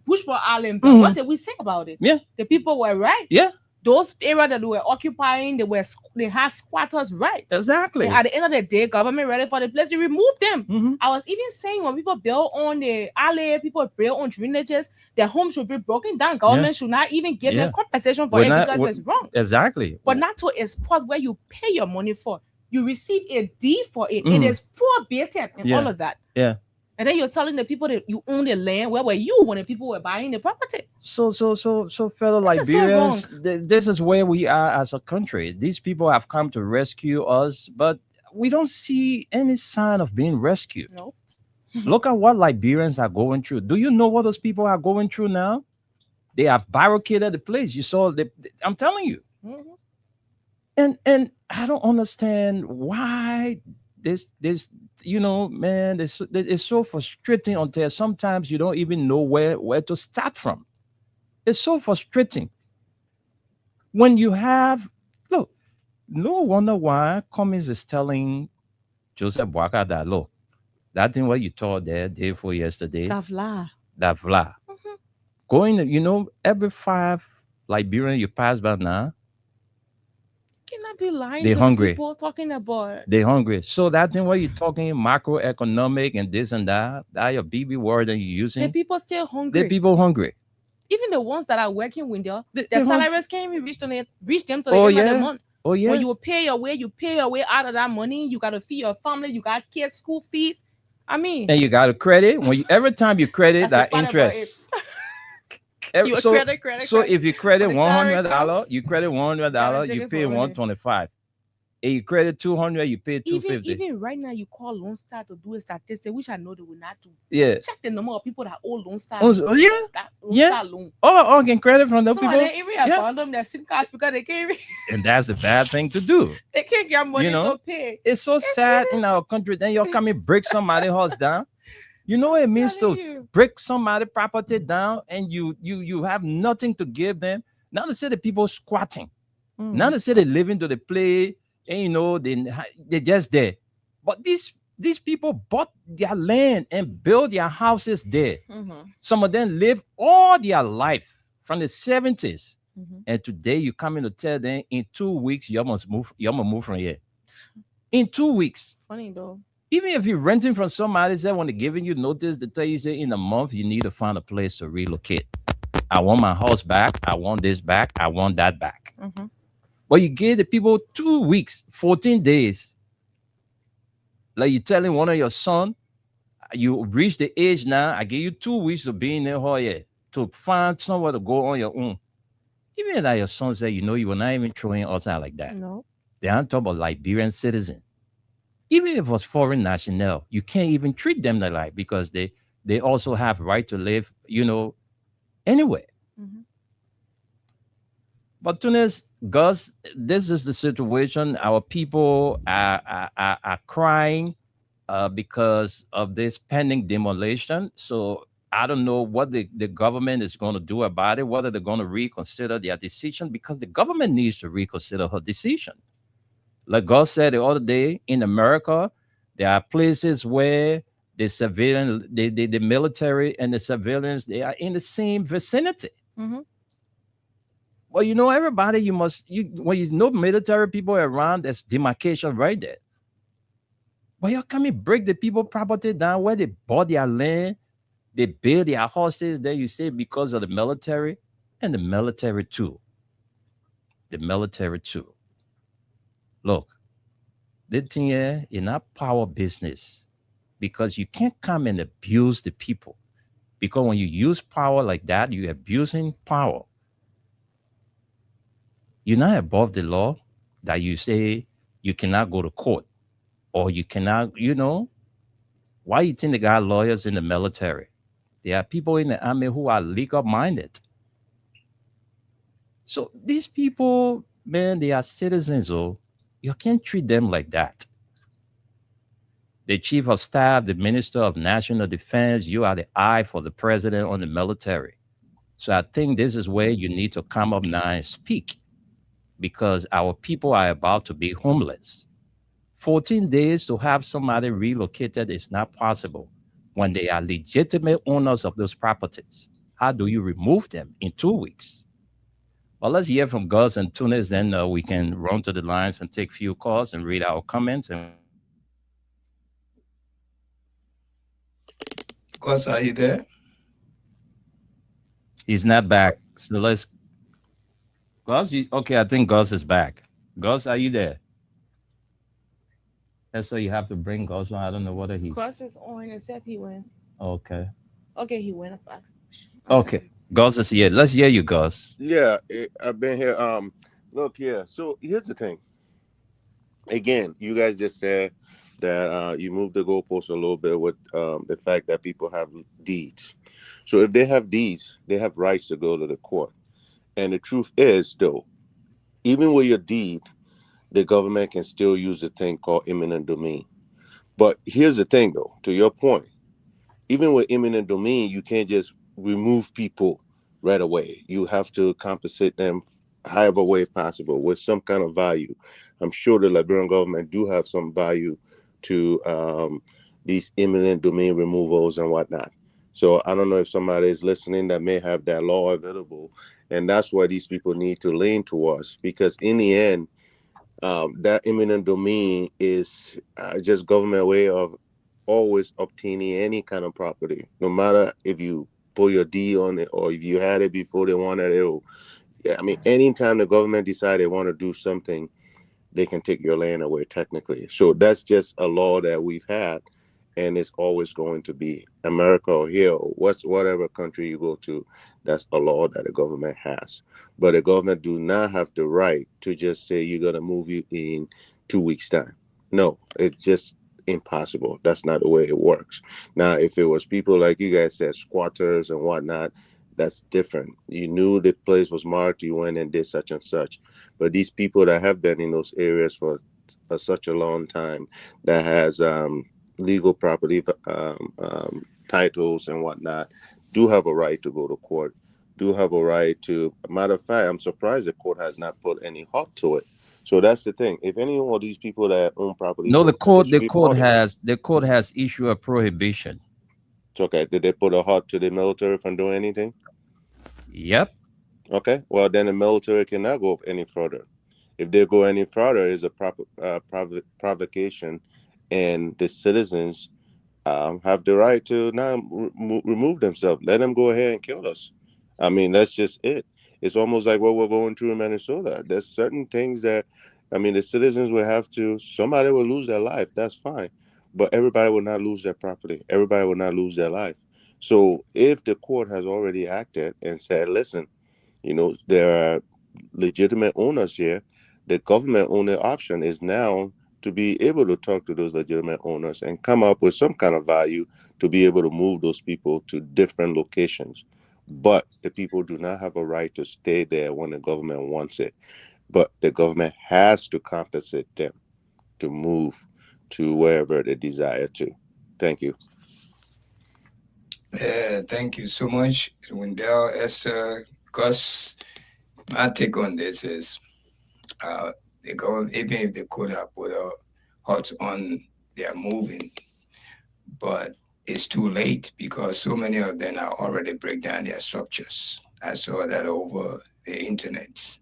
Bushford Island. But what did we say about it? Yeah. The people were right. Yeah. Those areas that they were occupying, they had squatters right. Exactly. And at the end of the day, government ready for the place, they removed them. Mm-hmm. I was even saying when people build on the alley, people build on drainages, their homes should be broken down. Government should not even give them compensation for it because it's wrong. Exactly. But not to a spot where you pay your money for. You receive a deed for it. It is probated and all of that. Yeah. And then you're telling the people that you own the land. Where were you when the people were buying the property? So, fellow Liberians, this is where we are as a country. These people have come to rescue us, but we don't see any sign of being rescued. No. Look at what Liberians are going through. Do you know what those people are going through now? They have barricaded the place. You saw I'm telling you. Mm-hmm. And I don't understand why this man, it's so frustrating until sometimes you don't even know where to start from. It's so frustrating. When you have, look, no wonder why Cummings is telling Joseph Boakai that, look, that thing what you taught there day before yesterday, that vla. Mm-hmm. Going, every 5 Liberians you pass by now, cannot be lying they to hungry. People talking about. They hungry. So that thing what you're talking macroeconomic and this and that your BB word that you're using. The people still hungry. The people hungry. Even the ones that are working with their they salaries can't even reach them to the end of the month. Oh yeah. When you pay your way out of that money, you gotta feed your family, you got kids' school fees. I mean, and you got to credit every time you credit that interest. Credit. So if you credit $100, you credit $100, you pay $125. If you credit $200, you pay $250. Even right now, you call Lone Star to do a statistic, which I know they will not do. Yeah. Check the number of people that owe Lone Star. Oh, yeah. Star loan. Oh, can credit from the people. Some of the area abandon their SIM cards because they can't. And that's the bad thing to do. They can't get money to pay. It's so sad in our country. Then you're coming break somebody's house down. You know what it means to break somebody's property down, and you have nothing to give them. Now they say the people squatting. Now they say they live into the play, and they're just there. But these people bought their land and built their houses there. Mm-hmm. Some of them live all their life from the 70s. Mm-hmm. And today you come in to tell them in 2 weeks you must move from here. In 2 weeks. Funny though. Even if you're renting from somebody, say when they're giving you notice, they tell you, say in a month, you need to find a place to relocate. I want my house back. I want this back. I want that back. Mm-hmm. But you give the people 2 weeks, 14 days. Like you're telling one of your son, you reach the age now, I give you 2 weeks of being in here to find somewhere to go on your own. Even that your son said, you will not even throw in outside like that. No. They aren't talking about Liberian citizen. Even if it was foreign national, you can't even treat them like because they also have right to live, anywhere. Mm-hmm. But Tunis, Gus, this is the situation. Our people are crying because of this pending demolition. So I don't know what the government is going to do about it, whether they're going to reconsider their decision, because the government needs to reconsider her decision. Like God said the other day, in America, there are places where the civilian, the military and the civilians, they are in the same vicinity. Mhm. Well, you know, everybody, when you know military people around, there's demarcation right there. But you come and break the people property down where they bought their land, they build their houses there, you say, because of the military, and the military too. The military too. Look, the thing here in not power business, because you can't come and abuse the people. Because when you use power like that, you're abusing power. You're not above the law that you say you cannot go to court or you cannot, why you think they got lawyers in the military? There are people in the army who are legal minded. So these people, man, they are citizens. Oh, you can't treat them like that. The chief of staff, the minister of national defense, you are the eye for the president on the military. So I think this is where you need to come up now and speak, because our people are about to be homeless. 14 days to have somebody relocated is not possible when they are legitimate owners of those properties. How do you remove them in 2 weeks? Well, let's hear from Gus and Tunis, then we can run to the lines and take few calls and read our comments. And Gus, are you there? he's not back. So let's. Gus, okay, I think Gus is back. Gus, are you there? And so you have to bring Gus on. I don't know whether he's. Gus is on except he went. Okay. Okay, he went up. Okay. Gus is here. Let's hear you, Gus. Yeah, I've been here. Look, yeah. So here's the thing. Again, you guys just said that you moved the goalpost a little bit with the fact that people have deeds. So if they have deeds, they have rights to go to the court. And the truth is, though, even with your deed, the government can still use the thing called eminent domain. But here's the thing, though, to your point, even with eminent domain, you can't just remove people right away. You have to compensate them however way possible with some kind of value. I'm sure the Liberian government do have some value to these eminent domain removals and whatnot. So I don't know if somebody is listening that may have that law available. And that's why these people need to lean towards, because in the end, that eminent domain is just government way of always obtaining any kind of property, no matter if you put your deed on it or if you had it before they wanted it. Yeah, I mean, anytime the government decide they want to do something, they can take your land away technically. So that's just a law that we've had, and it's always going to be. America or here or whatever country you go to, that's a law that the government has. But the government do not have the right to just say you're going to move you in 2 weeks' time. No, it's just impossible. That's not the way it works. Now, if it was people like you guys said, squatters and whatnot, that's different. You knew the place was marked, you went and did such and such. But these people that have been in those areas for such a long time, that has legal property titles and whatnot, do have a right to go to court, do have a right to. Matter of fact, I'm surprised the court has not put any halt to it. So that's the thing. If any of these people that own property, no, the court has issued a prohibition. It's okay. Did they put a halt to the military from doing anything? Yep. Okay. Well, then the military cannot go any further. If they go any further, is a provocation, and the citizens have the right to now remove themselves. Let them go ahead and kill us. I mean, that's just it. It's almost like what we're going through in Minnesota. There's certain things that, I mean, the citizens will have to, somebody will lose their life. That's fine. But everybody will not lose their property. Everybody will not lose their life. So if the court has already acted and said, listen, there are legitimate owners here, the government owner option is now to be able to talk to those legitimate owners and come up with some kind of value to be able to move those people to different locations but the people do not have a right to stay there when the government wants it. But the government has to compensate them to move to wherever they desire to. Thank you. Thank you so much, Wendell, Esther, Gus. My take on this is the government, even if they could have put a halt on their moving, but it's too late because so many of them are already break down their structures. I saw that over the internet.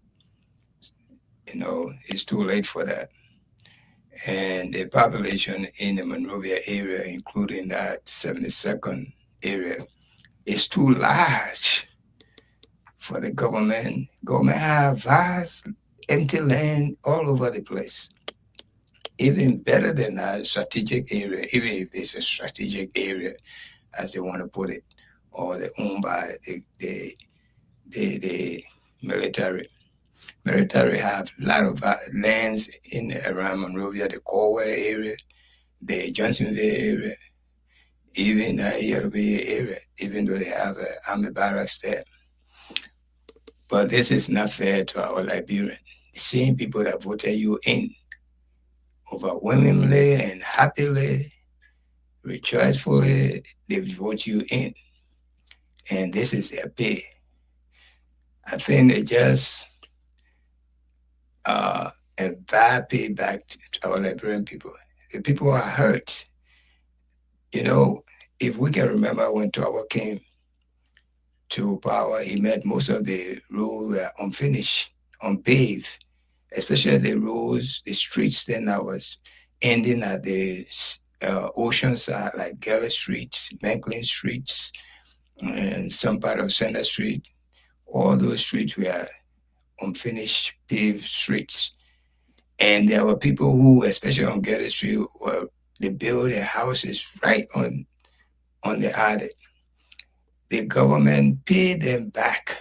You know, it's too late for that. And the population in the Monrovia area, including that 72nd area, is too large for the government. Government have vast empty land all over the place. Even better than a strategic area, even if it's a strategic area, as they want to put it, or they're owned by the military. Military have a lot of lands in around Monrovia, the Corway area, the Johnsonville area, even the Yerovia area, even though they have army barracks there. But this is not fair to our Liberians. The same people that voted you in overwhelmingly and happily, rejoicefully, they vote you in. And this is their pay. I think they just a bad payback to our Liberian people. The people are hurt. You know, if we can remember when Tower came to power, he made most of the roads were unfinished, unpaved, especially the roads, the streets then that was ending at the ocean side, like Galley Street, Macklin Streets, and some part of Center Street. All those streets were unfinished paved streets. And there were people who, especially on Galley Street, they built their houses right on the attic. The government paid them back,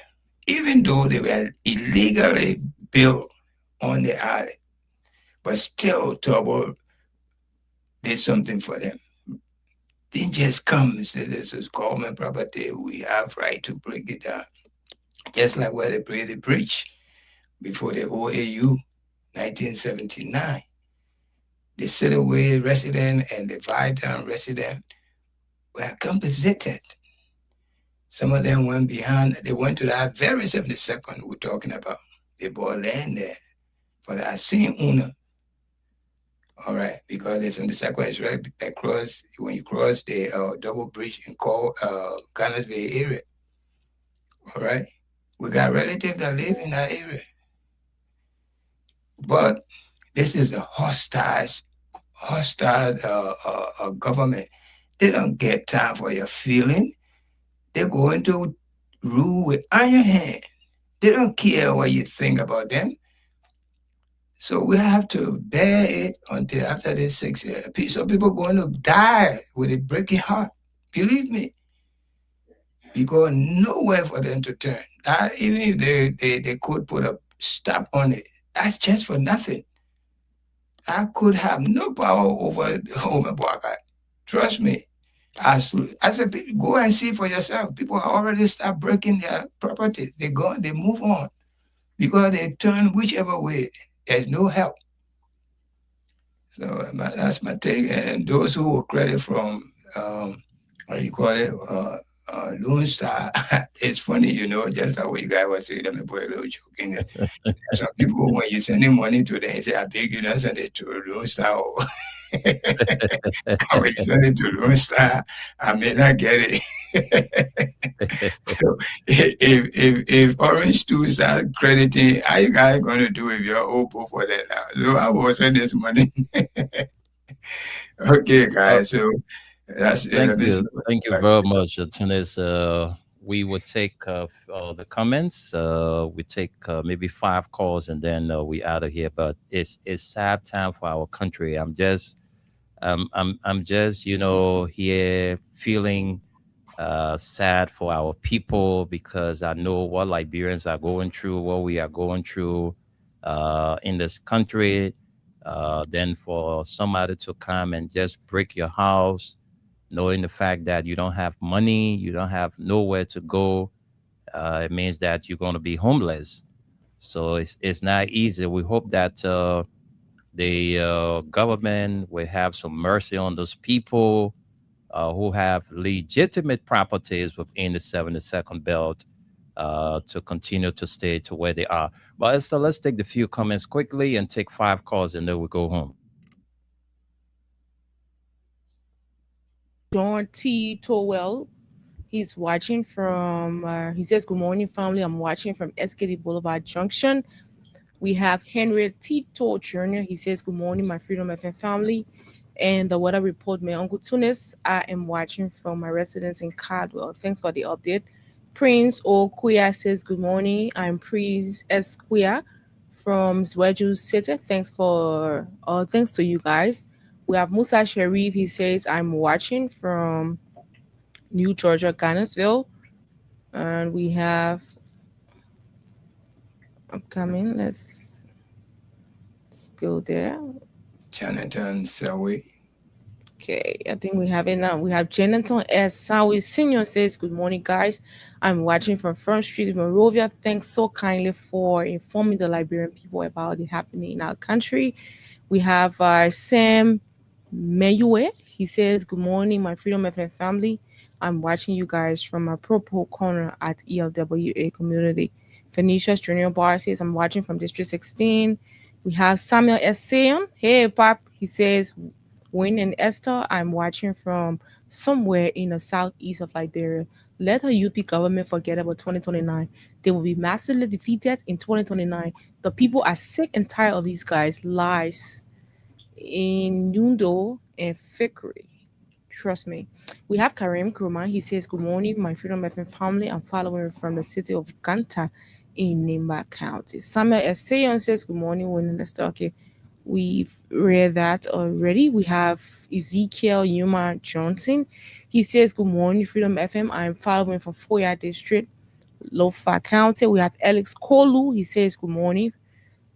even though they were illegally built on the attic. But still, Turbo did something for them. Didn't just come and say, this is government property, we have right to break it down. Just like where they built the bridge before the OAU, 1979. The Cityway resident and the Vietown resident were compensated. Some of them went behind, they went to that very 72nd we're talking about. They bought land there for that same owner. All right, because the 72nd is right across, when you cross the double bridge in Ghana's Bay area. All right, we got relatives that live in that area. But this is a hostile government. They don't get time for your feeling. They're going to rule with iron hand. They don't care what you think about them. So we have to bear it until after this 6 years. Some people are going to die with a breaking heart. Believe me. Because nowhere for them to turn. Even if they could put a stop on it, that's just for nothing. I could have no power over Homer Boakai. Trust me. I said, go and see for yourself. People already start breaking their property. They move on because they turn whichever way. There's no help. So that's my take. And those who will credit from, Lone Star, it's funny, just like what you guys were saying. Let me put a little joke in there. Some people, when you send money to them, say, I beg you not send it to Lone Star. When you send it to Lone Star, I may not get it. So if Orange 2 start crediting, how you guys going to do if you're open for that now? So I will send this money. Okay, guys. So that's Thank you very much, Tunis. We will take the comments. We take maybe 5 calls and then we out of here. But it's sad time for our country. I'm just here feeling sad for our people because I know what Liberians are going through, what we are going through in this country. Then for somebody to come and just break your house, knowing the fact that you don't have money, you don't have nowhere to go, it means that you're going to be homeless. So it's not easy. We hope that the government will have some mercy on those people who have legitimate properties within the 72nd belt to continue to stay to where they are. But let's take the few comments quickly and take 5 calls, and then we'll go home. John T. Towell, he's watching from, he says, good morning, family. I'm watching from SKD Boulevard Junction. We have Henry Tito Jr. He says, good morning, my Freedom FM family. And the weather report, my Uncle Tunis. I am watching from my residence in Cardwell. Thanks for the update. Prince Okuya says, good morning. I'm Prince Esquia from Zweju City. Thanks to you guys. We have Musa Sharif. He says, I'm watching from New Georgia, Connellsville. And we have upcoming. Let's go there. Jonathan Sawi. Okay, I think we have it now. We have Jonathan S. Sawi Senior says, good morning, guys. I'm watching from Front Street in Monrovia. Thanks so kindly for informing the Liberian people about it happening in our country. We have Sam Mayue. He says, good morning, my Freedom FM family. I'm watching you guys from a purple corner at ELWA community. Phoenicia's Junior Bar says, I'm watching from District 16. We have Samuel S. Sion. Hey, Pop. He says, Wayne and Esther, I'm watching from somewhere in the southeast of Liberia. Let the UP government forget about 2029. They will be massively defeated in 2029. The people are sick and tired of these guys' lies in Nundo and Fikri. Trust me. We have Karim Kurman. He says, good morning, my Freedom FM family. I'm following from the city of Ganta in Nimba County. Samuel S. Sayon says, good morning, Wayne. Okay. We've read that already. We have Ezekiel Yuma Johnson. He says, good morning, Freedom FM. I'm following from Foya District, Lofa County. We have Alex Kolu. He says, good morning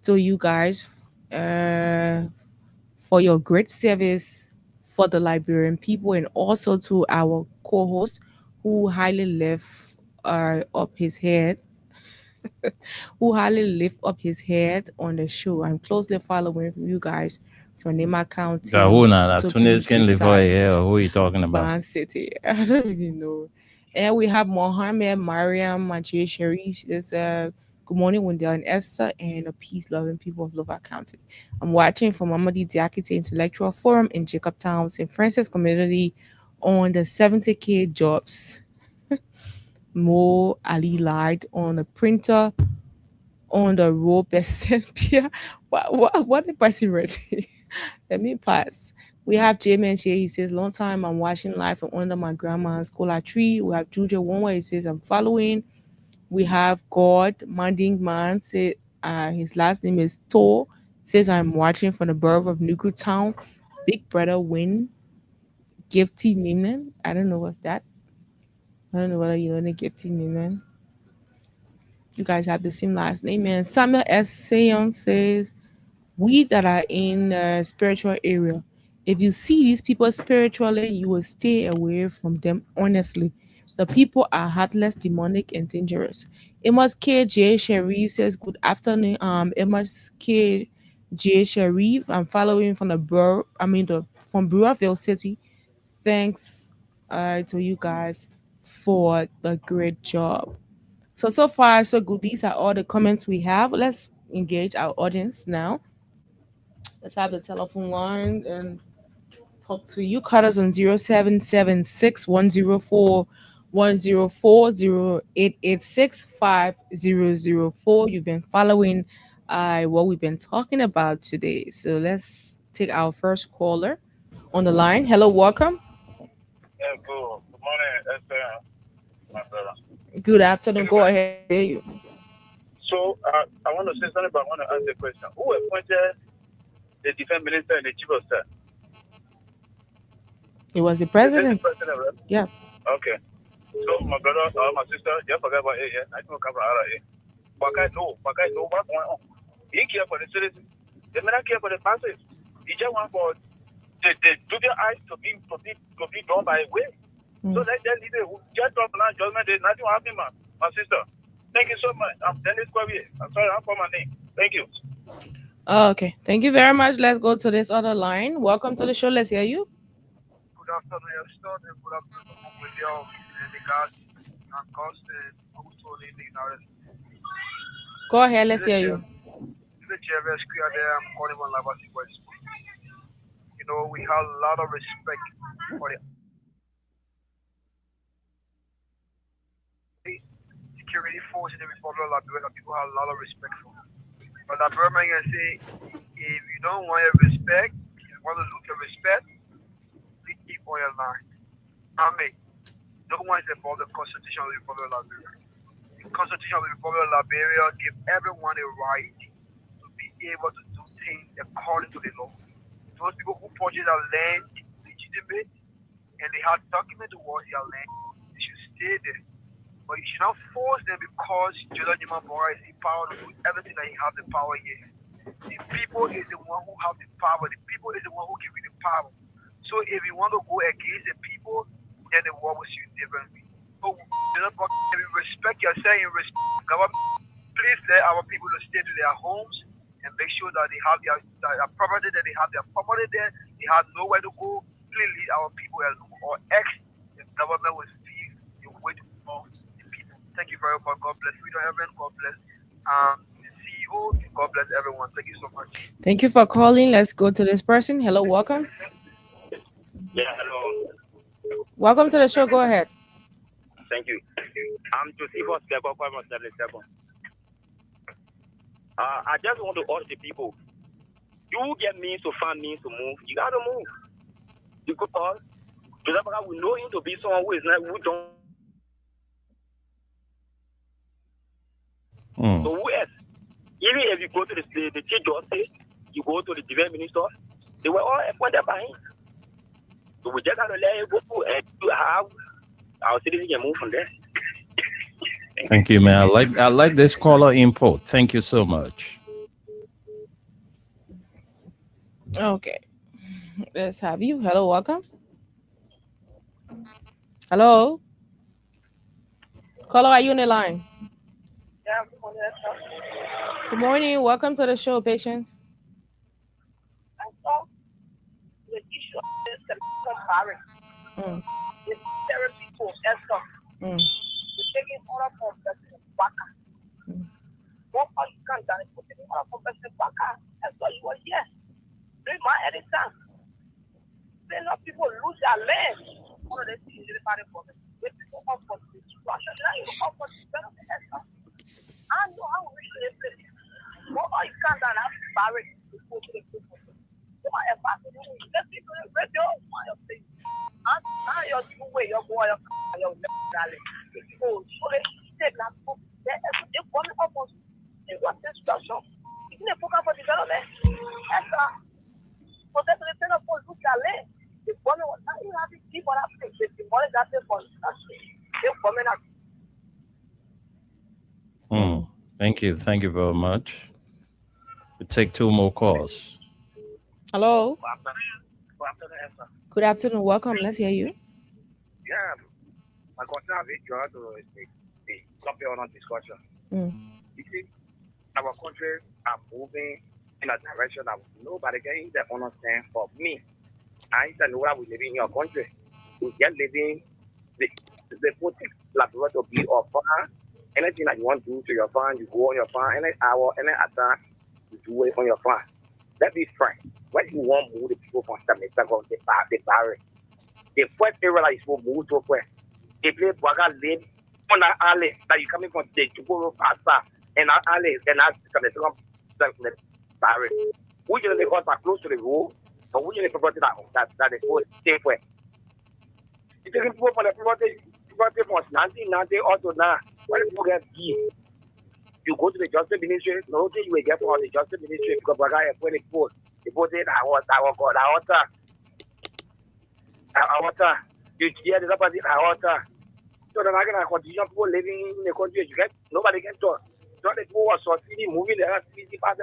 to you guys for your great service for the Liberian people, and also to our co-host who highly lift up his head on the show. I'm closely following you guys from Nema County. Who are you talking about? Ban City. I don't even know. And we have Mohammed Mariam Majid Sharif. It's good morning, Wendell and Esther, and a peace-loving people of Lover County. I'm watching from Mamadi Diakite Intellectual Forum in Jacobtown, St. Francis community on the 70K jobs. Mo Ali lied on a printer on the road best Pierre. What the person ready? Let me pass. We have J-Man here. He says, long time I'm watching live from under my grandma's cola tree. We have Juju Wonwa. He says, I'm following. We have God Manding Man. Say his last name is To. Says, I'm watching from the borough of Nuku Town. Big brother Win. Gifty Niman. I don't know what's that. I don't know whether you know the Gifty Niman. You guys have the same last name. And Samuel S. Seyon says, we that are in the spiritual area, if you see these people spiritually, you will stay away from them honestly. The people are heartless, demonic, and dangerous. Amos K. J. Sharif says, good afternoon. Amos K. J. Sharif. I'm following from from Brewerville City. Thanks to you guys for the great job. So far, so good. These are all the comments we have. Let's engage our audience now. Let's have the telephone line and talk to you. Cut us on 0776 104 104 0886 5004. You've been following what we've been talking about today. So let's take our first caller on the line. Hello, welcome. Yeah, cool. Good morning, Esther, my brother. Good afternoon. Go ahead. Hear you. So I want to say something, but I want to ask the question. Who appointed the defense minister and the chief of staff? It was the president. The president, right? Yeah. Okay. So my brother, my sister, you forget about it. I don't come from RA. But I know what's going on. He care for the citizens. They may not care for the masses. He just want for the dubious eyes to be done by a way. So let them leave it. Just talk now, judgment, there's nothing will happen, man. my sister. Thank you so much. I'm Dennis Kwabi. I'm sorry, I forgot my name. Thank you. Okay, thank you very much. Let's go to this other line. Welcome to the show. Let's hear you. Good afternoon, everyone. Good afternoon with you and the guys and Constant. Also, Go ahead. Let's hear you. The JVS there, I'm calling on Lavasi West. You know, we have a lot of respect for the security force in the Republic of Liberia. People have a lot of respect for. But the Burma can say, if you don't want your respect, if you want to look your respect, please keep on your line. I mean, no one is above the Constitution of the Republic of Liberia. The Constitution of the Republic of Liberia gives everyone a right to be able to do things according to the law. Those people who purchase their land legitimate and they have documents towards their land, they should stay there. But you should not force them because Jordan Newman Bora is empowered to do everything that he has the power here. The people is the one who have the power. The people is the one who give you the power. So if you want to go against the people, then the war will see you differently. So if you respect yourself and respect the government, please let our people to stay to their homes and make sure that they have their property, that they have their property there, they have nowhere to go. Please leave our people alone, or else the government will see the way to go. Thank you very much. God bless. We don't have any. God bless. The CEO. God bless everyone. Thank you so much. Thank you for calling. Let's go to this person. Hello, welcome. Yeah, hello. Welcome to the show. Go ahead. Thank you. I'm Josephus Keko from 77. I just want to urge the people. You get means to find means to move. You gotta move. Because we know him to be someone who is not who don't. So who else? Even if you go to the chief justice, you go to the defense minister, they were all appointed by him. So we just have to let him go and do how our citizens can move from there. Thank you, man. I like this caller input. Thank you so much. Okay. Let's have you. Hello, welcome. Hello. Caller, are you on the line? Yeah, Good morning. Welcome to the show, Patience. I saw the issue of the barrack. The therapy for Esther. We're taking order from President Baka. One person can't done it. We're taking order from President Baka. Esther, you were here. During my editing. Then people lose their land. One of the things in the party for me. When people come for the destruction, now you come for the benefit Esther. I know how we should play. What are you can't done have barrack to go to the people? Come on, if I can do it, let's see the radio, my thing. And now you're two way, your boy, your darling. So, they take that book. They're coming up on destruction. It's a program for development. That's protect the center for look at land. The woman was not even having people that place. The money that they for they're coming up. Thank you. Thank you very much. We take two more calls. Hello. Good afternoon. Welcome. Let's hear you. Yeah, my concern is you have to stop your own discussion. You see, our country are moving in a direction that nobody can even understand. For me, I don't know what we live in your country. We just living the put like to be or farm. Anything that you want to do to your farm, you go on your farm. Any hour, any attack, you do it on your farm. Let's be frank. When you want to move the people from the barrier, the first area that is supposed to move to where they play Baga Lane on that alley that you coming from the Chukuru Pasta and that alley and that's the barrier. We usually got close to the road, but we usually forgot that is supposed to stay where. If you can put on the property from 1990 also now, when people get deep, you go to the Justice Ministry, no thing you will get from the Justice Ministry because Baga is 24. The both say I want you hear the opposite water. So then I can continue people living in the country. You get nobody can talk. So the people are succeeding, moving the city past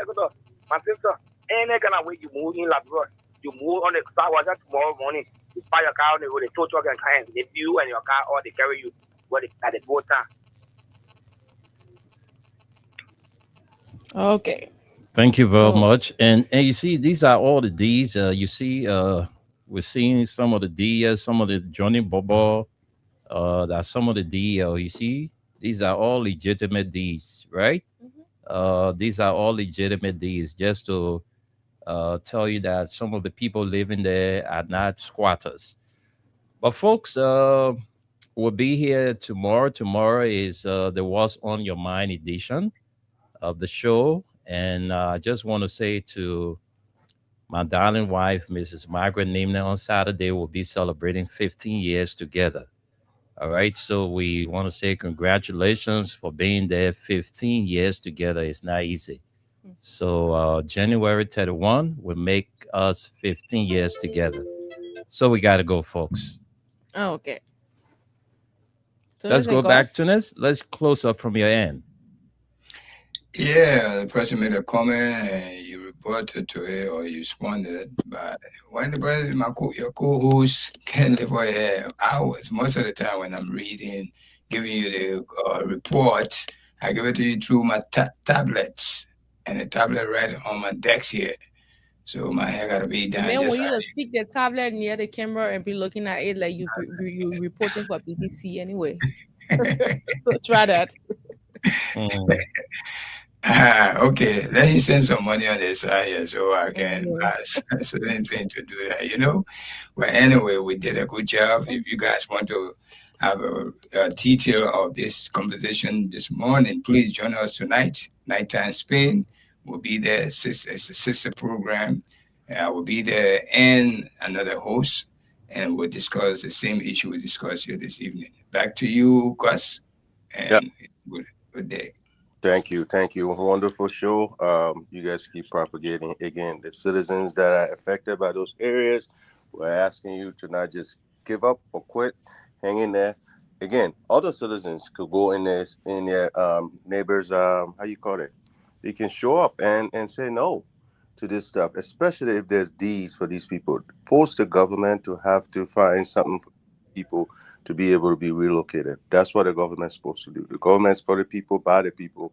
my sister. Any kind of way you move in Labrador, you move on the Star Wars tomorrow morning. You buy your car on the road, the tow truck and kind, they view and your car or they carry you where they at the boat time. Okay. Thank you very So much. And you see, these are all the D's. You see, we're seeing some of the D, some of the Johnny Bobo. That's some of the D. You see, these are all legitimate D's, right? These are all legitimate D's. Just to tell you that some of the people living there are not squatters. But folks, we'll be here tomorrow. Tomorrow is the What's on Your Mind edition of the show. And I just want to say to my darling wife, Mrs. Margaret Nimna, on Saturday, we'll be celebrating 15 years together. All right. So we want to say congratulations for being there 15 years together. It's not easy. So January 31 will make us 15 years together. So we got to go, folks. oh, okay. So Let's let's go go. back to this. Let's close up from your end. Yeah, the person made a comment and you reported to it or you responded. But when the president, your co-host can live for hours, most of the time when I'm reading, giving you the reports, I give it to you through my tablets. And the tablet right on my desk here. So my hair got to be done. Man, Just when you like just stick the tablet near the camera and be looking at it like you reporting for BBC anyway. So try that. okay, let me send some money on the side here so I can ask certain thing to do that, you know. But anyway, we did a good job. If you guys want to have a detail of this conversation this morning, please join us tonight, Nighttime Spain. We'll be there. It's a sister program. We'll be there and another host, and we'll discuss the same issue we discussed here this evening. Back to you, Gus, and good day. Thank you. Wonderful show. You guys keep propagating. Again, the citizens that are affected by those areas, we're asking you to not just give up or quit. Hang in there. Again, other citizens could go in their neighbors, how you call it? They can show up and say no to this stuff, especially if there's D's for these people. Force the government to have to find something for people to be able to be relocated. That's what the government's supposed to do. The government's for the people, by the people,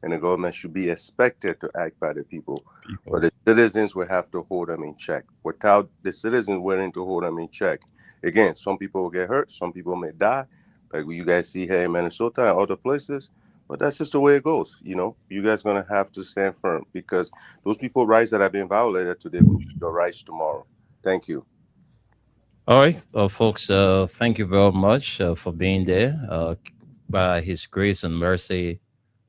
and the government should be expected to act by the people. But the citizens will have to hold them in check. Without the citizens willing to hold them in check, again, some people will get hurt, some people may die, like you guys see here in Minnesota and other places. But that's just the way it goes. You know, you guys going to have to stand firm because those people's rights that have been violated today will be your rights tomorrow. Thank you. All right, folks, thank you very much for being there. By His grace and mercy,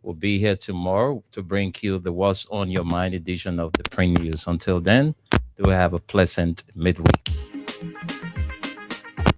we'll be here tomorrow to bring you the What's on Your Mind edition of the Print News. Until then, do have a pleasant midweek.